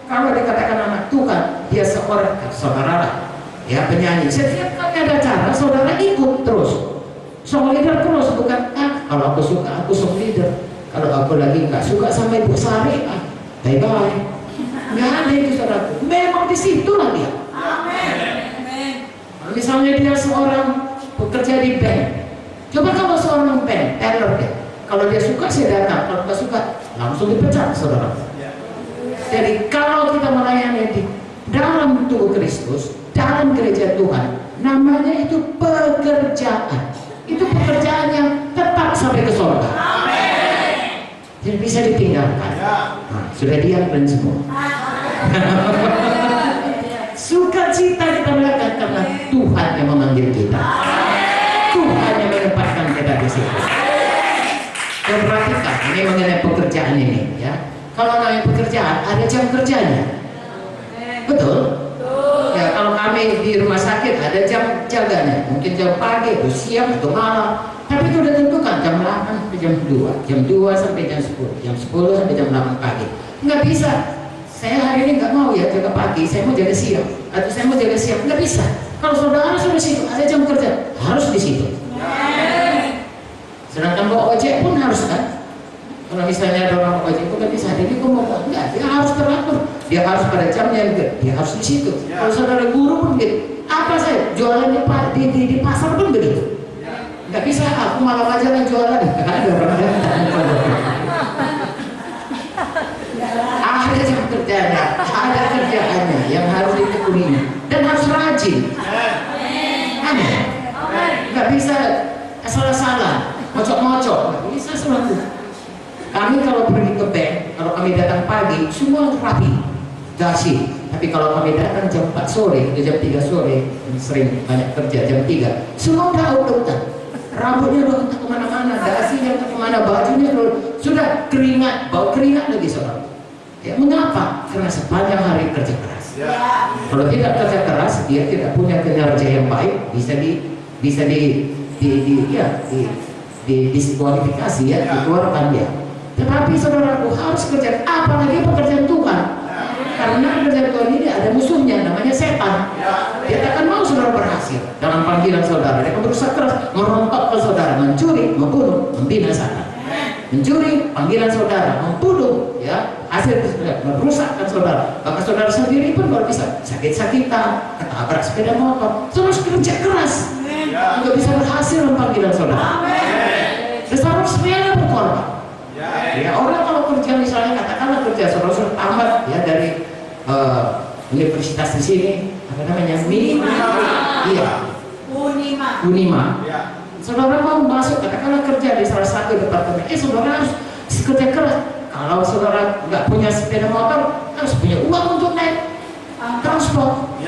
A: kalau dikatakan anak Tuhan, dia seorang saudara, ya, penyanyi. Setiap kali ada acara, saudara ikut terus, song leader terus, bukan kalau aku suka aku song leader, kalau aku lagi nggak suka sama Ibu Sari, bye bye. Nggak ada itu saudara. Memang di situlah dia. Amin. Kalau misalnya dia seorang bekerja di bank, coba kalau seorang bank teller deh, kalau dia suka saya datang, kalau nggak suka langsung dipecat saudara. Jadi kalau kita melayani di dalam tubuh Kristus, dalam gereja Tuhan, namanya itu pekerjaan. Itu pekerjaan yang tetap sampai ke surga. Jadi bisa ditinggalkan. Nah, sudah diam dan semua. Sukacita kita melakukan karena Tuhan yang memanggil kita. Tuhan yang menempatkan kita di situ. Dan perhatikan, ini mengenai pekerjaan ini, ya. Kalau namanya pekerjaan, ada jam kerjanya. Betul? Ya, kalau kami di rumah sakit ada jam jaganya. Mungkin jam pagi, atau siang, atau malam. Tapi itu udah tentukan, jam 8 sampai jam 2. Jam 2 sampai jam 10. Jam 10 sampai jam 8 pagi. Nggak bisa. Saya hari ini nggak mau ya jaga pagi, saya mau jaga siang. Atau saya mau jaga siang, nggak bisa. Kalau saudara sudah di situ, ada jam kerja, harus di situ. Sedangkan bawa ojek pun harus kan. Kalau misalnya ada orang ojek itu kan bisa hari ini kok mau enggak, dia harus teratur, dia harus pada jamnya juga, dia harus di situ. Kalau saudara guru pun gitu, apa saya jualan di pasar pun begitu. Nggak bisa, aku malam aja kan jualan, nggak ada orang datang. Ada jam kerjanya, ada kerjaannya yang harus ditekuninya dan harus rajin. Amin. Nggak bisa salah-salah, mocok-mocok, nggak bisa selalu. Kami kalau pergi ke bank, kalau kami datang pagi, semua rapi, dasi. Tapi kalau kami datang jam 4 sore, atau jam 3 sore, sering banyak kerja jam 3, semua udah out-outan. Rambutnya udah entah kemana-mana, dasinya entah kemana, bajunya sudah keringat, bau keringat lagi saudara. Ya, mengapa? Karena sepanjang hari kerja keras. Kalau tidak kerja keras, dia tidak punya kinerja yang baik, bisa diskualifikasi ya, dikeluarkan dia. Tetapi saudaraku harus kerja, apalagi pekerjaan Tuhan. Karena kerja ada musuhnya, namanya setan. Dia tak akan mau saudara berhasil dalam panggilan saudara. Dia akan berusaha keras merontokkan saudara, mencuri, membunuh, membinasakan. Mencuri panggilan saudara, membunuh, ya, hasil merusakkan saudara. Maka saudara sendiri pun baru bisa sakit-sakitan, ketabrak sepeda motor. Saudara harus kerja keras, nggak bisa berhasil dalam panggilan saudara. Saudara harus rela berkorban. Ya, orang kalau kerja misalnya katakanlah kerja saudara tamat ya dari universitas di sini, apa namanya, iya, Unima. Saudara mau masuk katakanlah kerja di salah satu departemen, saudara harus kerja keras. Kalau saudara nggak punya sepeda motor, harus punya uang untuk naik transport.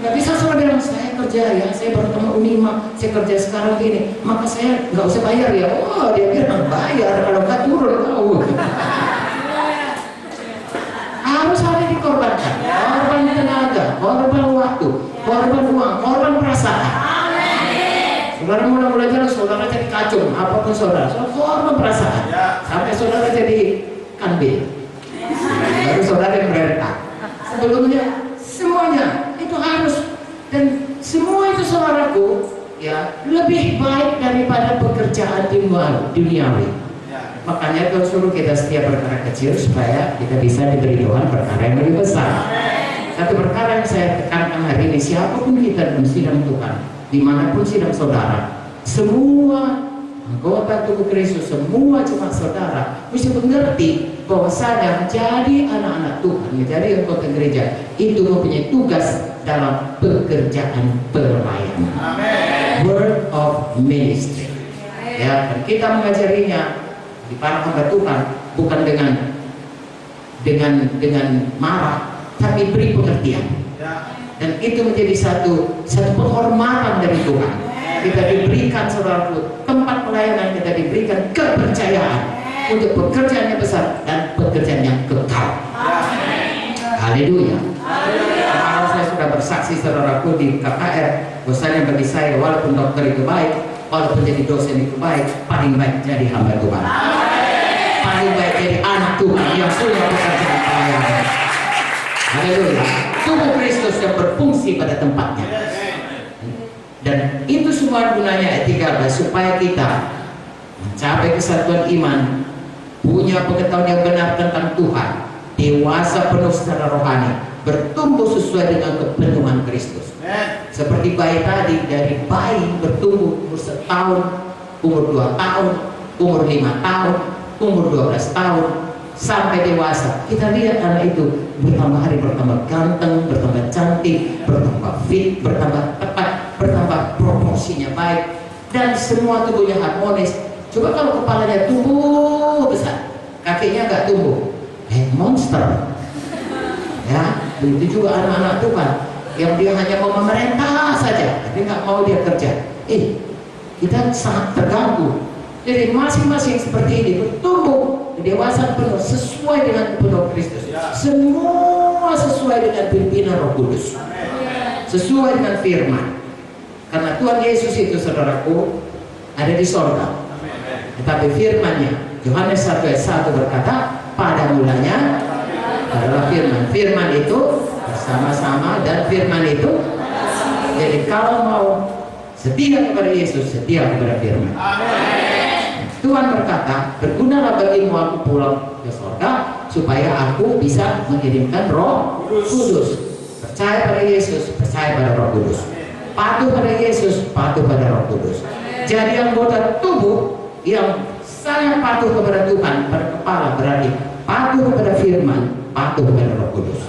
A: Nggak bisa saudara bilang saya kerja ya, saya baru teman Unima, saya kerja sekarang gini, maka saya nggak usah bayar ya. Oh, dia bilang bayar, kalau nggak turun tahu. Harus ada dikorbankan, korban tenaga, korban waktu, korban uang, korban perasaan. Saudara mulai jalan, saudara jadi kacung, apapun saudara korban perasaan, sampai saudara jadi kambing, baru saudara yang berentak. Sebelumnya semuanya itu harus, dan semua itu saudaraku ya lebih baik daripada pekerjaan duniawi. Makanya Tuhan suruh kita setiap perkara kecil supaya kita bisa diberi Tuhan perkara yang lebih besar. Satu perkara yang saya tekankan hari ini, siapapun kita dalam sidang Tuhan, dimanapun sidang saudara, semua anggota tubuh Kristus, semua jemaat saudara mesti mengerti bahwasanya menjadi anak-anak Tuhan, menjadi anggota gereja itu mempunyai tugas dalam pekerjaan pelayanan. Word of ministry. Ya, dan kita mengajarinya di para hamba Tuhan bukan dengan marah, tapi beri pengertian. Dan itu menjadi satu penghormatan dari Tuhan. Kita diberikan saudaraku tempat pelayanan, kita diberikan kepercayaan untuk pekerjaan yang besar dan pekerjaan yang kekal. Haleluya. Kalau saya sudah bersaksi saudaraku di KKR, bahwasanya bagi saya walaupun dokter itu baik, walaupun jadi dosen itu baik, paling baik jadi hamba Tuhan. Paling baik jadi anak Tuhan yang sudah pekerjaan pelayanan. Haleluya. Tubuh Kristus yang berfungsi pada tempatnya. Dan itu semua gunanya ayat 13, supaya kita mencapai kesatuan iman, punya pengetahuan yang benar tentang Tuhan, dewasa penuh secara rohani, bertumbuh sesuai dengan kepenuhan Kristus. Seperti bayi tadi, dari bayi bertumbuh umur 1 tahun, umur 2 tahun, umur 5 tahun, umur 12 tahun, sampai dewasa. Kita lihat anak itu bertambah hari bertambah ganteng, bertambah cantik, bertambah fit, bertambah tepat, bertambah proporsinya baik, dan semua tubuhnya harmonis. Coba kalau kepalanya tumbuh besar, kakinya nggak tumbuh, monster. Ya, begitu juga anak-anak Tuhan yang dia hanya mau memerintah saja, tapi nggak mau dia kerja. Kita sangat terganggu. Jadi masing-masing seperti ini bertumbuh kedewasaan penuh sesuai dengan kepenuhan Kristus. Semua sesuai dengan pimpinan Roh Kudus, sesuai dengan firman. Karena Tuhan Yesus itu saudaraku ada di sorga, tetapi firman-Nya Yohanes 1 ayat 1 berkata, pada mulanya adalah firman. Firman itu bersama-sama, dan firman itu. Jadi kalau mau setia kepada Yesus, setia kepada firman. Tuhan berkata, bergunalah bagimu aku pulang ke sorga, supaya aku bisa mengirimkan Roh Kudus. Percaya pada Yesus, percaya pada Roh Kudus. Patuh pada Yesus, patuh pada Roh Kudus. Jadi anggota tubuh yang sangat patuh kepada Tuhan, pada kepala, berarti patuh kepada firman, patuh kepada Roh Kudus.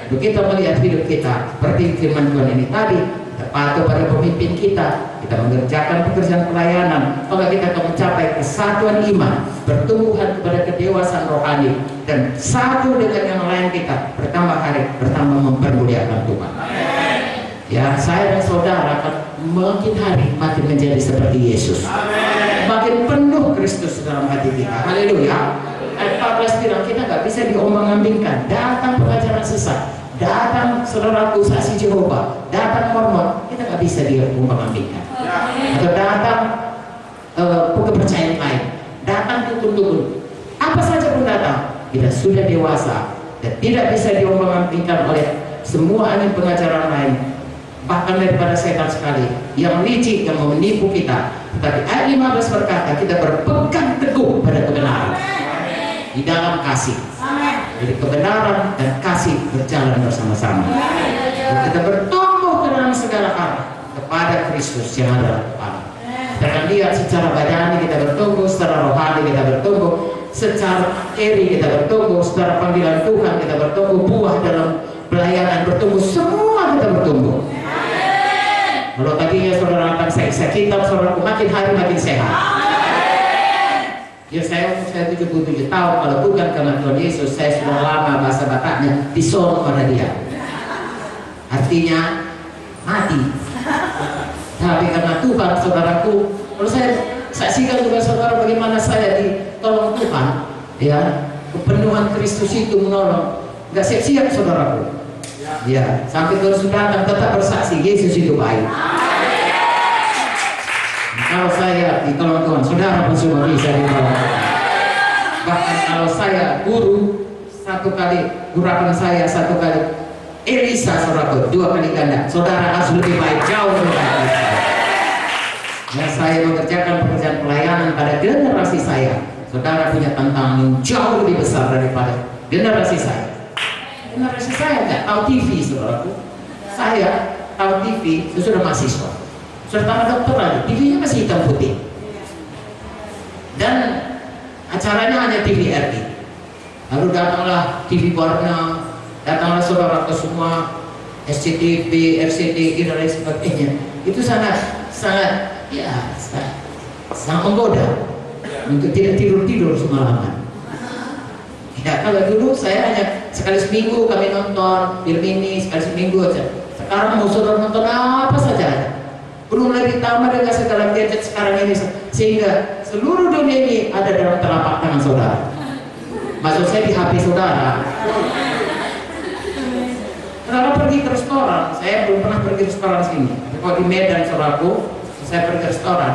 A: Lalu kita melihat hidup kita seperti firman Tuhan ini tadi, kita patuh pada pemimpin kita mengerjakan pekerjaan pelayanan, maka kita akan mencapai kesatuan iman, pertumbuhan kepada kedewasaan rohani, dan satu dengan yang lain kita bertambah hari, bertambah mempermuliakan Tuhan. Ya, saya dan saudara akan makin hari makin menjadi seperti Yesus. Makin penuh Kristus dalam hati kita. Haleluya. Ayat 14 bilang kita nggak bisa diombang-ambingkan. Datang pengajaran sesat, datang saudaraku saksi Jehovah, datang Mormon, kita nggak bisa diombang-ambingkan. Atau datang kepercayaan lain, datang dukun-dukun, apa saja pun datang, kita sudah dewasa dan tidak bisa diombang-ambingkan oleh semua angin pengajaran lain, bahkan daripada setan sekali yang licik yang mau menipu kita. Tetapi ayat 15 berkata kita berpegang teguh pada kebenaran di dalam kasih. Jadi kebenaran dan kasih berjalan bersama-sama. Dan kita bertumbuh ke dalam segala hal kepada Kristus yang adalah kepala. Kita akan lihat secara badani kita bertumbuh, secara rohani kita bertumbuh, secara eri kita bertumbuh, secara panggilan Tuhan kita bertumbuh, buah dalam pelayanan bertumbuh, semua kita bertumbuh. Kalau tadinya saudara datang saya kitab, saudaraku makin hari makin sehat. Ya saya 77 tahun, kalau bukan karena Tuhan Yesus saya sudah lama bahasa Bataknya disono pada dia. Artinya mati. Tapi karena Tuhan, saudaraku, kalau saya saksikan juga saudara bagaimana saya ditolong Tuhan, ya, kepenuhan Kristus itu menolong. Gak siap-siap saudaraku. Ya, sampai terus datang tetap bersaksi Yesus itu baik. Kalau saya ditolong Tuhan, saudara pun semua bisa ditolong. Bahkan kalau saya guru satu kali, gurakan saya satu kali, Elisa saudaraku 2 kali ganda, saudara harus lebih baik, jauh lebih baik. Ya, saya mengerjakan pekerjaan pelayanan pada generasi saya. Saudara punya tantangan yang jauh lebih besar daripada generasi saya. Generasi saya nggak tahu TV, saudaraku. Saya tahu TV sesudah mahasiswa. Sudah tamat dokter lagi, TV-nya masih hitam putih. Dan acaranya hanya TV RI. Lalu datanglah TV warna, datanglah saudara ke semua SCTV, RCTI dan lain sebagainya. Itu sangat menggoda untuk tidak tidur semalaman. Ya, kalau dulu saya hanya sekali seminggu kami nonton film ini, sekali seminggu aja. Sekarang mau saudara nonton apa saja. Belum lagi tambah dengan segala gadget sekarang ini, sehingga seluruh dunia ini ada dalam telapak tangan saudara. Maksud saya di HP saudara. Saudara pergi ke restoran, saya belum pernah pergi ke restoran sini. Tapi kalau di Medan saudaraku, saya pergi ke restoran,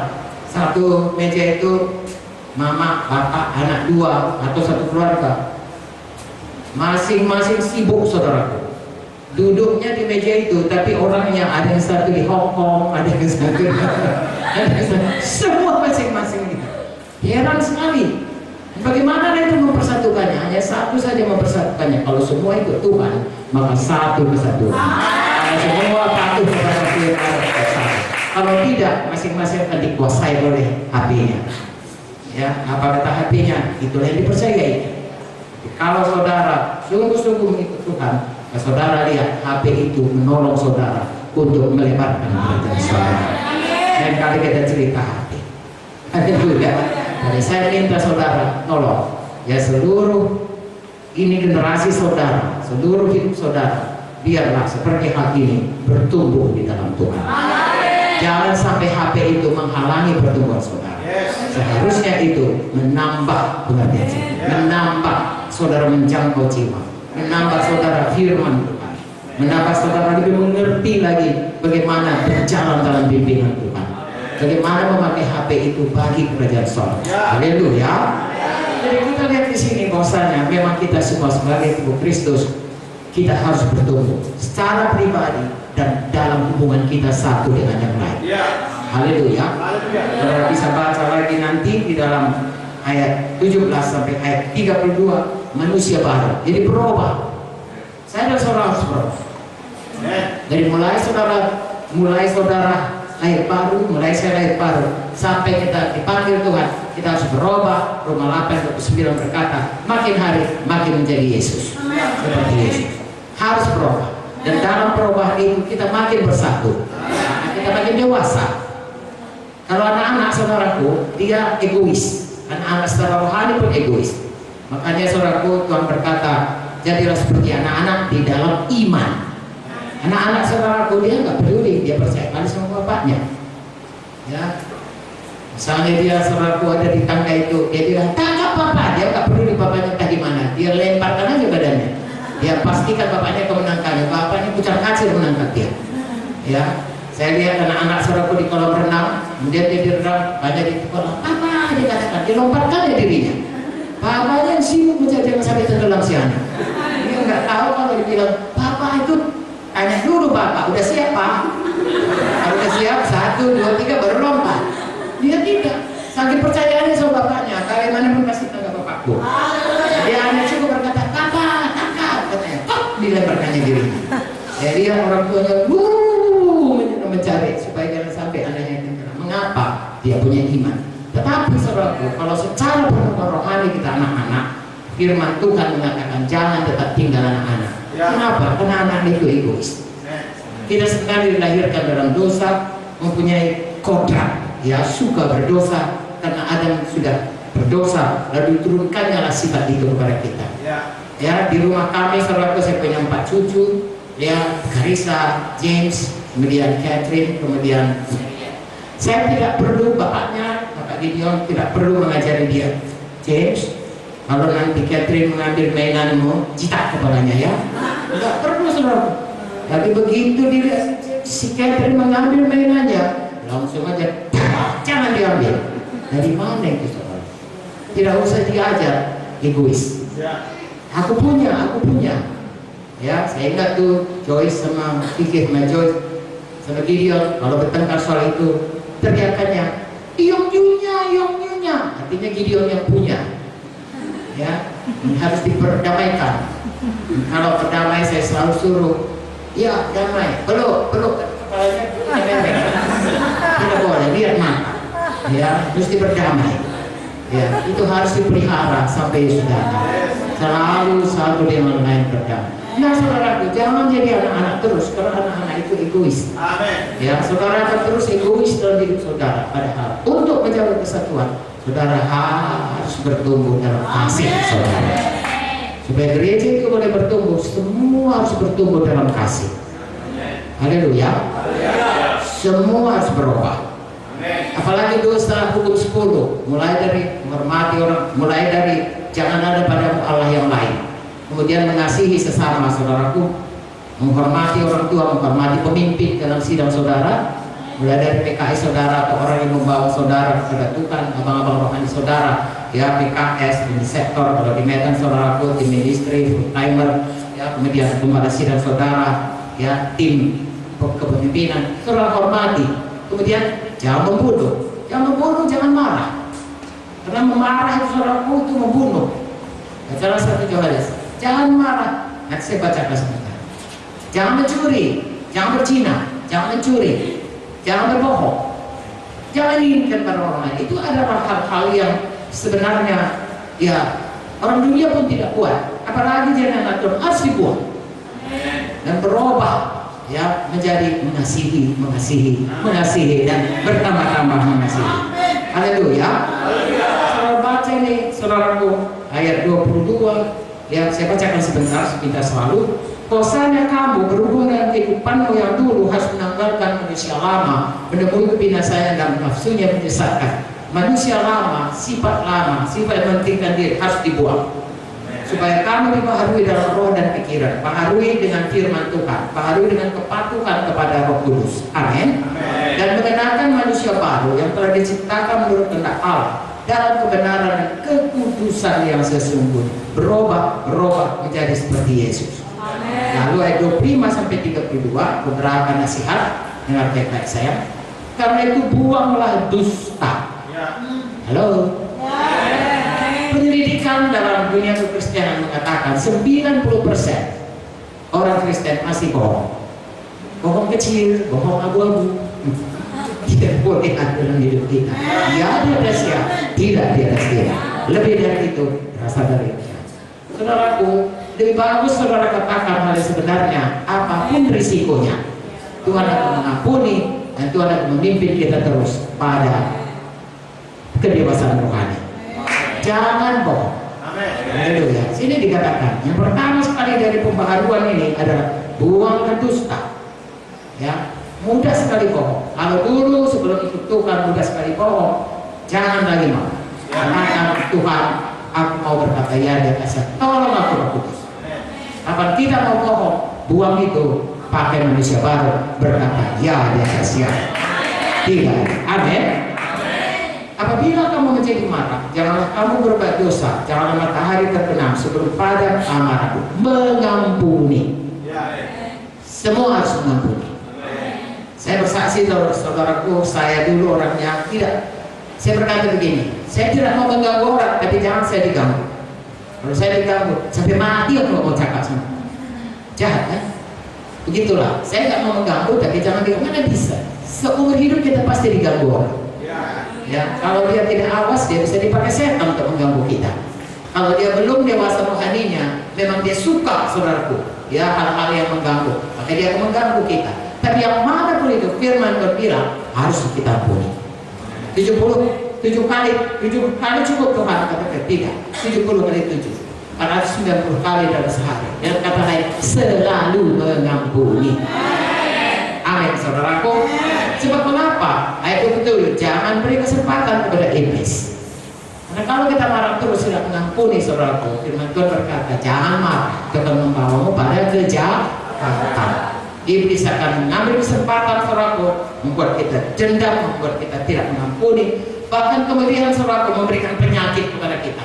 A: satu meja itu mama, bapak, anak 2 atau satu keluarga, masing-masing sibuk saudaraku. Duduknya di meja itu, tapi orangnya ada yang satu di Hong Kong, ada yang satu semua masing-masing gitu. Heran sekali. Bagaimana itu mempersatukannya? Hanya satu saja mempersatukannya. Kalau semua ikut Tuhan, maka satu kesatuan. Kalau semua patuh kepada Tuhan, kalau tidak, masing-masing akan dikuasai oleh hatinya. Ya, apa kata hatinya? Itulah yang dipercayai. Kalau saudara sungguh-sungguh mengikut Tuhan, saudara lihat HP itu menolong saudara untuk melebarkan kerajaan saudara. Dan kali kita cerita hati. Haleluya. Jadi saya minta saudara tolong ya, seluruh ini generasi saudara, seluruh hidup saudara, biarlah seperti hati ini bertumbuh di dalam Tuhan. Jangan sampai HP itu menghalangi pertumbuhan saudara. Seharusnya itu menambah pengertian, menambah saudara menjangkau jiwa, menambah saudara firman Tuhan, menambah saudara lebih mengerti lagi bagaimana berjalan dalam bimbingan Tuhan, bagaimana memakai HP itu bagi kerajaan sorga. Haleluya. Jadi kita lihat di sini bahwasanya memang kita semua sebagai tubuh Kristus, kita harus bertumbuh secara pribadi dan dalam hubungan kita satu dengan yang lain. Haleluya. Saudara bisa baca lagi nanti di dalam ayat 17 sampai ayat 32, manusia baru. Jadi berubah. Saya dan saudara harus berubah. Dari mulai saudara lahir baru, mulai saya lahir baru, sampai kita dipanggil Tuhan, kita harus berubah. Roma 8:9 berkata, makin hari makin menjadi Yesus. Seperti Yesus. Harus berubah. Dan dalam perubahan itu kita makin bersatu. Kita makin dewasa. Kalau anak-anak saudaraku, dia egois. Anak-anak secara rohani pun egois. Makanya saudaraku, Tuhan berkata, jadilah seperti anak-anak di dalam iman. Anak-anak saudaraku, dia nggak peduli, dia percaya kali sama bapaknya. Ya, misalnya dia saudaraku ada di tangga itu, dia bilang tangkap papa, dia nggak peduli bapaknya entah di mana, dia lemparkan aja badannya. Dia pastikan bapaknya kemenangkannya, bapaknya pucat kacir menangkap dia. Ya. Saya lihat anak-anak saudaraku di kolam renang, kemudian dia direnang, banyak di kolam, apa dia katakan, dia lompatkan ya dirinya. Papanya yang sibuk mencari jangan sampai tenggelam si anak. Dia nggak tahu kalau dia bilang, papa itu udah siap Pak? Kalau udah siap, 1, 2, 3 baru lompat. Dia tidak. Saking percayaannya sama bapaknya, kalian mana pun kasih tangga bapakku. Dia hanya cukup berkata, kakak, katanya, dilemparkannya dirinya. Jadi orang tuanya mencari supaya jangan sampai anaknya tenggelam. Mengapa? Dia punya iman. Tetapi saudaraku, kalau secara pengetahuan rohani kita anak-anak, firman Tuhan mengatakan jangan tetap tinggal anak-anak. Kenapa? Karena anak itu egois. Kita sebenarnya dilahirkan dalam dosa, mempunyai kodrat, ya suka berdosa karena Adam sudah berdosa, lalu diturunkannya sifat itu kepada kita. Ya, di rumah kami saudaraku saya punya 4 cucu, ya Carissa, James, kemudian Catherine, kemudian saya tidak perlu bapaknya, Bapak Gideon tidak perlu mengajari dia. James, kalau nanti Catherine mengambil mainanmu, jitak kepalanya ya. Tidak perlu saudara. Tapi begitu dia si Catherine mengambil mainannya, langsung aja, jangan diambil. Dari mana itu saudara? Tidak usah diajar, egois. Aku punya. Ya, saya ingat tuh Joyce sama Fikir sama Joyce sama Gideon kalau bertengkar soal itu teriakannya Yong Yunya, artinya Gideon yang punya. Ya, harus diperdamaikan. Kalau berdamai saya selalu suruh, ya damai, peluk kepalanya, tidak boleh lihat mata. Ya, harus diperdamai. Ya, itu harus dipelihara sampai sudah. Selalu dengan lain berdamai. Nah saudaraku, jangan jadi anak-anak terus, karena anak-anak itu egois. Amin. Ya, saudara akan terus egois dalam hidup saudara. Padahal untuk menjaga kesatuan, saudara harus bertumbuh dalam kasih saudara. Supaya gereja itu boleh bertumbuh, semua harus bertumbuh dalam kasih. Haleluya. Semua harus berubah. Apalagi dosa hukum 10, mulai dari menghormati orang, mulai dari jangan ada pada Allah yang lain. Kemudian mengasihi sesama saudaraku, menghormati orang tua, menghormati pemimpin dalam sidang saudara, mulai dari PKS saudara atau orang yang membawa saudara kepada Tuhan, abang-abang rohani saudara, ya PKS di sektor, kalau di Medan saudaraku, tim ministry, full timer, ya kemudian lembaga sidang saudara, ya tim kepemimpinan, saudara hormati. Kemudian jangan membunuh, jangan marah, karena memarah itu saudaraku itu membunuh. Salah satu Yohanes. Jangan marah. Nanti saya bacakan sebentar. Jangan mencuri, jangan berzina, jangan mencuri, jangan berbohong, jangan inginkan pada orang lain. Itu adalah hal-hal yang sebenarnya ya orang dunia pun tidak kuat. Apalagi jangan atur, harus dibuang dan berubah ya menjadi mengasihi dan bertambah-tambah mengasihi. Haleluya. Saudara baca ini saudaraku ayat 22. Ya, saya bacakan sebentar selalu. Kosannya kamu berhubung dengan kehidupanmu yang dulu harus menanggalkan manusia lama, menemui kebinasaan dan nafsunya menyesatkan. Manusia lama, sifat mementingkan diri harus dibuang. Supaya kamu dibaharui dalam roh dan pikiran, baharui dengan firman Tuhan, baharui dengan kepatuhan kepada Roh Kudus. Amin. Dan mengenakan manusia baru yang telah diciptakan menurut kehendak Allah dalam kebenaran dan kekudusan yang sesungguhnya, berubah menjadi seperti Yesus. Amen. Lalu ayat 25-32 beberapa nasihat dengan baik-baik saya. Karena itu buanglah dusta. Halo. Penyelidikan dalam dunia kekristenan mengatakan 90% orang Kristen masih bohong. Bohong kecil, bohong abu-abu. Tidak boleh ada dalam hidup kita. Ya dia rahasia, tidak dia rahasia. Lebih dari itu berasal dari dia. Saudaraku, lebih bagus saudara katakan hal sebenarnya apapun risikonya. Tuhan akan mengampuni dan Tuhan akan memimpin kita terus pada kedewasaan rohani. Jangan bohong. Haleluya. Sini dikatakan yang pertama sekali dari pembaharuan ini adalah buang dusta. Ya. Mudah sekali bohong. Kalau dulu sebelum ikut Tuhan mudah sekali bohong, jangan lagi mau. Katakan Tuhan, aku mau berkata ya di atasnya. Tolong aku Roh Kudus. Kapan kita mau bohong, buang itu, pakai manusia baru, berkata ya di atasnya. Tidak. Amin. Apabila kamu menjadi marah, janganlah kamu berbuat dosa, janganlah matahari terbenam sebelum padam amarahku. Mengampuni. Semua harus mengampuni. Saya bersaksi saudaraku, saya dulu orangnya tidak. Saya berkata begini, saya tidak mau mengganggu orang, tapi jangan saya diganggu. Kalau saya diganggu, sampai mati aku mau cakap sama. Jahat kan? Begitulah, saya nggak mau mengganggu, tapi jangan diganggu. Mana bisa? Seumur hidup kita pasti diganggu orang. Ya, kalau dia tidak awas, dia bisa dipakai setan untuk mengganggu kita. Kalau dia belum dewasa rohaninya, memang dia suka, saudaraku, ya, hal-hal yang mengganggu, maka dia akan mengganggu kita. Tapi yang mana pun itu, firman Tuhan bilang harus kita ampuni. 7 kali cukup Tuhan, kata ketiga. 70 kali 7, 490 kali dalam sehari. Dan kata lain, selalu mengampuni. Amin, saudaraku. Sebab mengapa? Ayat 27, jangan beri kesempatan kepada iblis. Karena kalau kita marah terus tidak mengampuni, saudaraku, firman Tuhan berkata, jangan marah, itu akan membawamu pada kejahatan. Iblis akan mengambil kesempatan, saudaraku, membuat kita dendam, membuat kita tidak mengampuni, bahkan kemudian, saudaraku, memberikan penyakit kepada kita.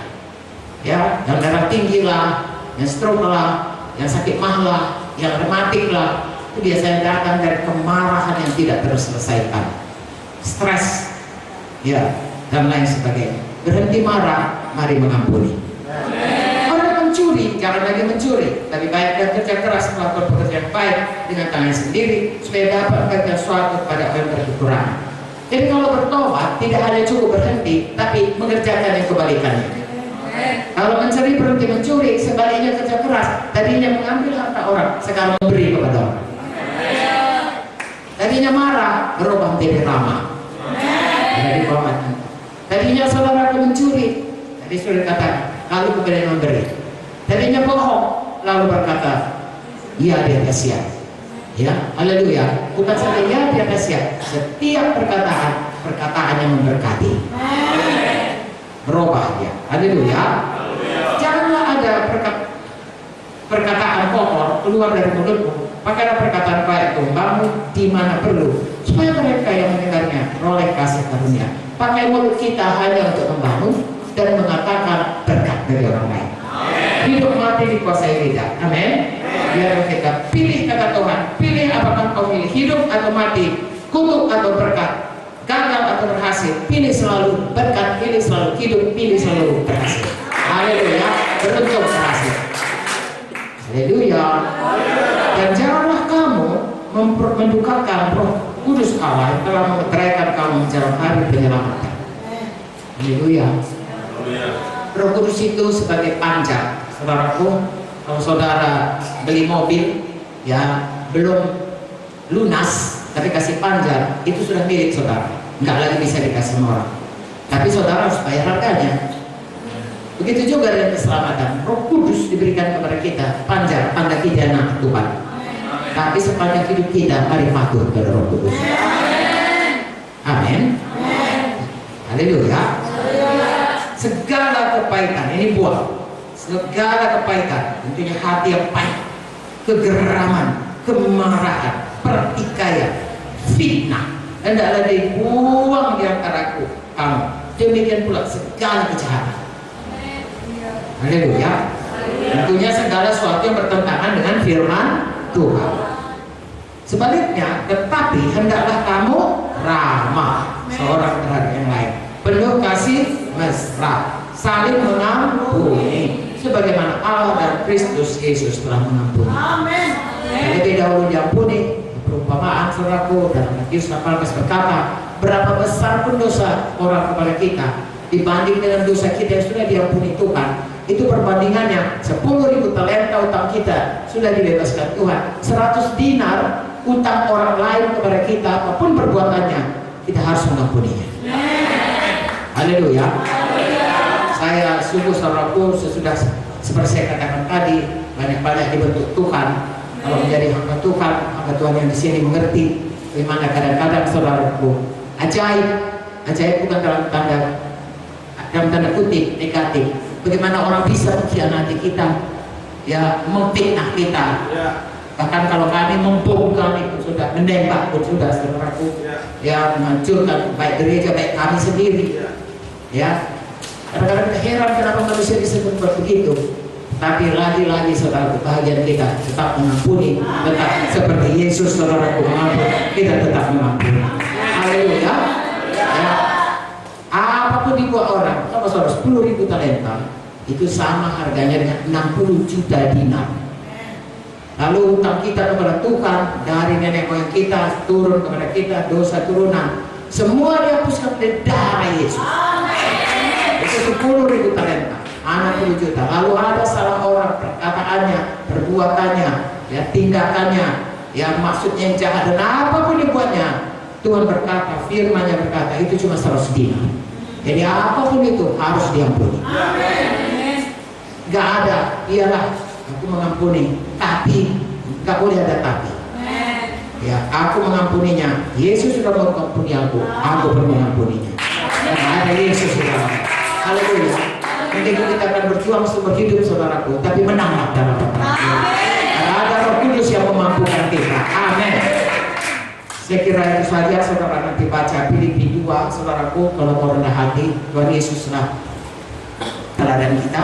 A: Ya, yang darah tinggi lah, yang stroke lah, yang sakit mah lah, yang rematik lah, itu biasanya datang dari kemarahan yang tidak terselesaikan, stres, ya, dan lain sebagainya. Berhenti marah, mari mengampuni. Orang mencuri, jangan lagi mencuri, tapi baik dan kerja keras melakukan pekerjaan baik dengan tangan sendiri supaya dapat memberikan sesuatu kepada orang yang berkekurangan. Jadi kalau bertobat tidak hanya cukup berhenti, tapi mengerjakan yang kebalikannya. Kalau mencuri berhenti mencuri, sebaliknya kerja keras, tadinya mengambil harta orang, sekarang memberi kepada orang. Tadinya marah, berubah menjadi ramah. Jadi tadinya saudara mencuri, tadi sudah katakan, lalu kemudian memberi. Tadinya bohong, lalu berkata, ya di atas ya. Ya, haleluya. Bukan saja ya di atas ya, setiap perkataan yang memberkati. Berubah dia. Haleluya. Janganlah ada perkataan kotor keluar dari mulutmu. Pakailah perkataan baik membangun di mana perlu, supaya mereka yang mendengarnya roleh kasih karunia. Pakai mulut kita hanya untuk membangun dan mengatakan berkat dari orang lain. Hidup mati dikuasai lidah. Amin. Biar kita pilih kata Tuhan, pilih apakah kau pilih, hidup atau mati, kutuk atau berkat, gagal atau berhasil. Pilih selalu berkat, pilih selalu hidup, pilih selalu berhasil. Haleluya. Beruntung berhasil. Haleluya. Dan janganlah kamu mendukakan Roh Kudus Allah yang telah memeteraikan kamu menjelang hari penyelamatan. Haleluya. Roh Kudus itu sebagai panjang. Saudaraku, kalau saudara beli mobil, ya belum lunas, tapi kasih panjang, itu sudah milik saudara, nggak lagi bisa dikasih orang. Tapi saudara harus bayar harganya. Begitu juga dengan keselamatan. Roh Kudus diberikan kepada kita, panjang, tanda kita anak Tuhan. Tapi sepanjang hidup kita, mari patuh kepada Roh Kudus. Amin. Haleluya. Segala kepahitan, ini buah. Segala kepahitan, tentunya hati yang pahit, kegeraman, kemarahan, pertikaian, fitnah, hendaklah dibuang di antara kamu. Demikian pula segala kejahatan. Haleluya. Tentunya segala sesuatu yang bertentangan dengan firman Tuhan. Sebaliknya, tetapi hendaklah kamu ramah seorang terhadap yang lain, penuh kasih mesra, saling mengampuni, sebagaimana Allah dan Kristus Yesus telah mengampuni. Amin. Lebih dahulu diampuni. Perumpamaan saudaraku dalam Matius 18 berkata, berapa besar pun dosa orang kepada kita dibanding dengan dosa kita yang sudah diampuni Tuhan, itu perbandingannya 10.000 talenta utang kita sudah dibebaskan Tuhan. 100 dinar utang orang lain kepada kita, apapun perbuatannya, kita harus mengampuninya. Haleluya. Saya sungguh saudaraku, sesudah seperti saya katakan tadi, banyak-banyak dibentuk Tuhan. Kalau menjadi hamba Tuhan, hamba Tuhan yang di sini mengerti bagaimana kadang-kadang saudaraku ajaib bukan dalam tanda kutip negatif. Bagaimana orang bisa mengkhianati kita, ya, memfitnah kita. Bahkan kalau kami membongkar itu sudah, menembak pun sudah saudaraku, ya, menghancurkan baik gereja baik kami sendiri. Ya, kadang-kadang kita heran kenapa manusia bisa berbuat begitu. Tapi lagi-lagi saudara, kebahagiaan kita tetap mengampuni, tetap seperti Yesus saudaraku mengampuni, kita tetap mengampuni. Haleluya. Ya. Apapun dibuat orang, apa saudara, 10.000 talenta itu sama harganya dengan 60 juta dinar. Lalu hutang kita kepada Tuhan dari nenek moyang kita turun kepada kita, dosa turunan, semua dihapuskan oleh darah Yesus. Itu 10.000 talenta, 60 juta. Lalu ada salah orang, perkataannya, perbuatannya, ya tindakannya, ya maksudnya yang jahat dan apapun dibuatnya, Tuhan berkata, firman-Nya berkata itu cuma 100 dinar. Jadi apapun itu harus diampuni. Gak ada, iyalah aku mengampuni, tapi gak boleh ada tapi. Ya, aku mengampuninya. Yesus sudah mengampuni aku perlu mengampuninya. Karena ada Yesus sudah. Haleluya. Nanti kita akan berjuang seumur hidup saudaraku, tapi menanglah dalam perang. Ada Roh Kudus yang memampukan kita. Amin. Saya kira itu saja saudara, nanti baca Filipi 2 saudaraku, kalau mau rendah hati, Tuhan Yesuslah teladan kita.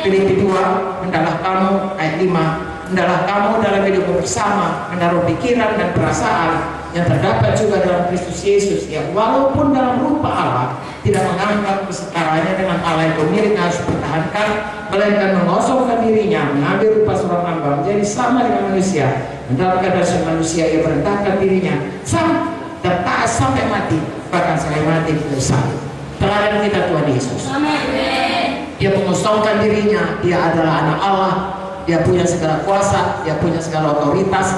A: Filipi 2, hendaklah kamu, ayat 5, hendaklah kamu dalam hidup bersama menaruh pikiran dan perasaan yang terdapat juga dalam Kristus Yesus, yang walaupun dalam rupa Allah tidak menganggap kesetaranya dengan Allah yang pemilik harus dipertahankan, melainkan mengosongkan dirinya, mengambil rupa seorang hamba, menjadi sama dengan manusia. Dalam keadaan manusia ia merendahkan dirinya dan taat sampai mati, bahkan sampai mati di kayu salib. Teladan kita Tuhan Yesus. Dia mengosongkan dirinya, dia adalah anak Allah, dia punya segala kuasa, dia punya segala otoritas,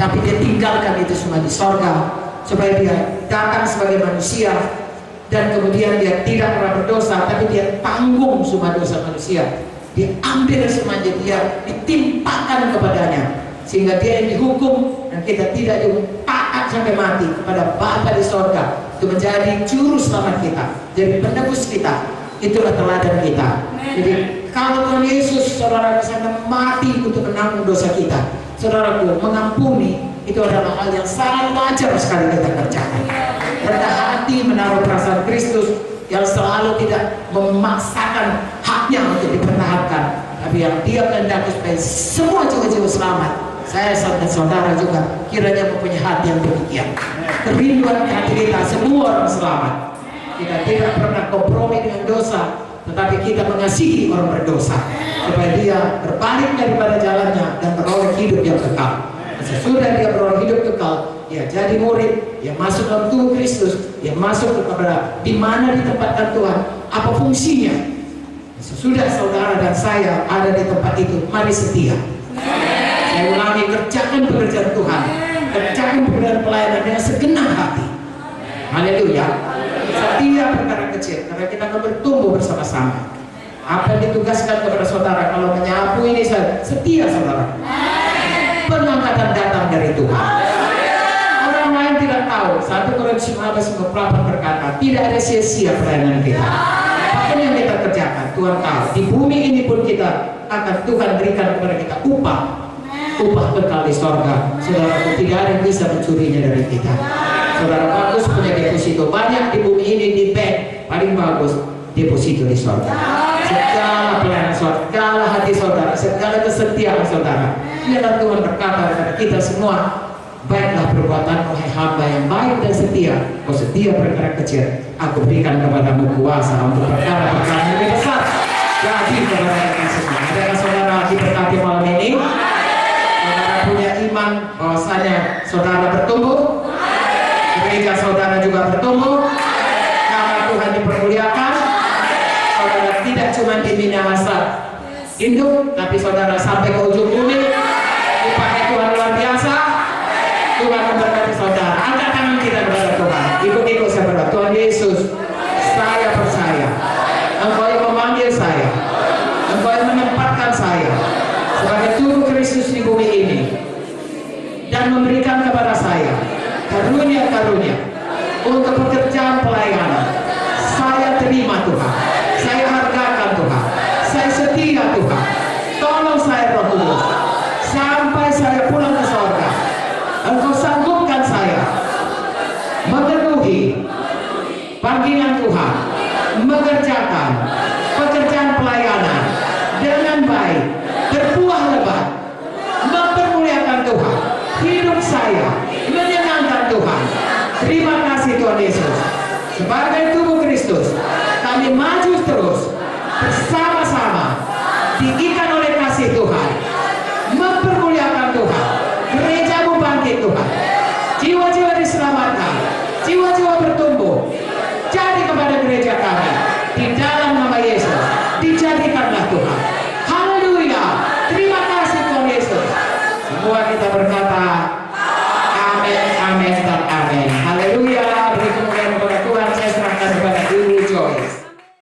A: tapi dia tinggalkan itu semua di sorga supaya dia datang sebagai manusia, dan kemudian dia tidak pernah berdosa, tapi dia tanggung semua dosa manusia. Dia ambil semuanya, dia ditimpakan kepadanya, sehingga dia yang dihukum dan kita tidak taat sampai mati kepada Bapa di sorga, itu menjadi juru selamat kita, jadi penebus kita. Itulah teladan kita. Jadi kalau Tuhan Yesus saudara sampai mati untuk menanggung dosa kita, saudaraku, mengampuni itu adalah hal yang sangat wajar sekali kita kerjakan. Rendah hati menaruh perasaan Kristus yang selalu tidak memaksakan haknya untuk dipertahankan, tapi yang dia kehendaki supaya semua jiwa-jiwa selamat. Saya dan saudara juga kiranya mempunyai hati yang demikian. Kerinduan hati kita semua orang selamat. Kita tidak pernah kompromi dengan dosa, tetapi kita mengasihi orang berdosa supaya dia berbalik daripada jalannya dan beroleh hidup yang kekal. Sesudah dia beroleh hidup kekal, dia jadi murid, dia masuk dalam tubuh Kristus, dia masuk kepada di mana ditempatkan Tuhan, apa fungsinya. Sesudah saudara dan saya ada di tempat itu, mari setia. Saya ulangi, kerjakan pekerjaan Tuhan, kerjakan pekerjaan pelayanan dengan segenap hati. Haleluya. Setia perkara kecil, karena kita akan bertumbuh bersama-sama. Apa yang ditugaskan kepada saudara, kalau menyapu ini setia saudara, pengangkatan datang dari Tuhan. Orang lain tidak tahu. 1 Korintus 15:28 berkata, tidak ada sia-sia pelayanan kita. Apapun yang kita kerjakan, Tuhan tahu. Di bumi ini pun kita akan Tuhan berikan kepada kita upah kekal di sorga. Saudara, tidak ada yang bisa mencurinya dari kita. Saudara bagus punya deposito banyak di bumi ini, di bank paling bagus deposito di sorga. Segala pelayanan saudara, segala hati saudara, segala kesetiaan saudara, biarlah Tuhan berkata kepada kita semua, baiklah perbuatan wahai hamba yang baik dan setia. Kau setia perkara kecil, aku berikan kepadamu kuasa untuk perkara-perkara yang lebih besar. Jadi kepada kita semua, adakah saudara diberkati malam ini? Saudara punya iman bahwasanya saudara bertumbuh, gereja saudara juga bertumbuh, nama Tuhan dipermuliakan. Saudara tidak cuma di Minahasa induk, tapi saudara sampai ke ujung bumi. Upahnya Tuhan luar biasa. Tuhan memberkati saudara. Angkat tangan kita kepada Tuhan. Ikut-ikut saya berdoa. Tuhan Yesus, saya percaya Engkau yang memanggil saya, Engkau yang menempatkan saya sebagai tubuh Kristus di bumi ini, dan memberikan kepada saya karunia-karunia untuk pekerjaan pelayanan. Saya terima Tuhan, saya hargakan Tuhan, saya setia Tuhan. Tolong saya Roh Kudus, sampai saya pulang ke surga, Engkau sanggupkan saya memenuhi panggilan Tuhan, mengerjakan pekerjaan pelayanan dengan baik, sebagai tubuh Kristus, kami maju terus bersama-sama, diikat oleh kasih Tuhan, mempermuliakan Tuhan, gerejamu bangkit Tuhan, jiwa-jiwa diselamatkan, jiwa-jiwa bertumbuh, jadi kepada gereja kami, di dalam nama Yesus, dijadikanlah Tuhan. Haleluya, terima kasih Tuhan Yesus. Semua kita berkata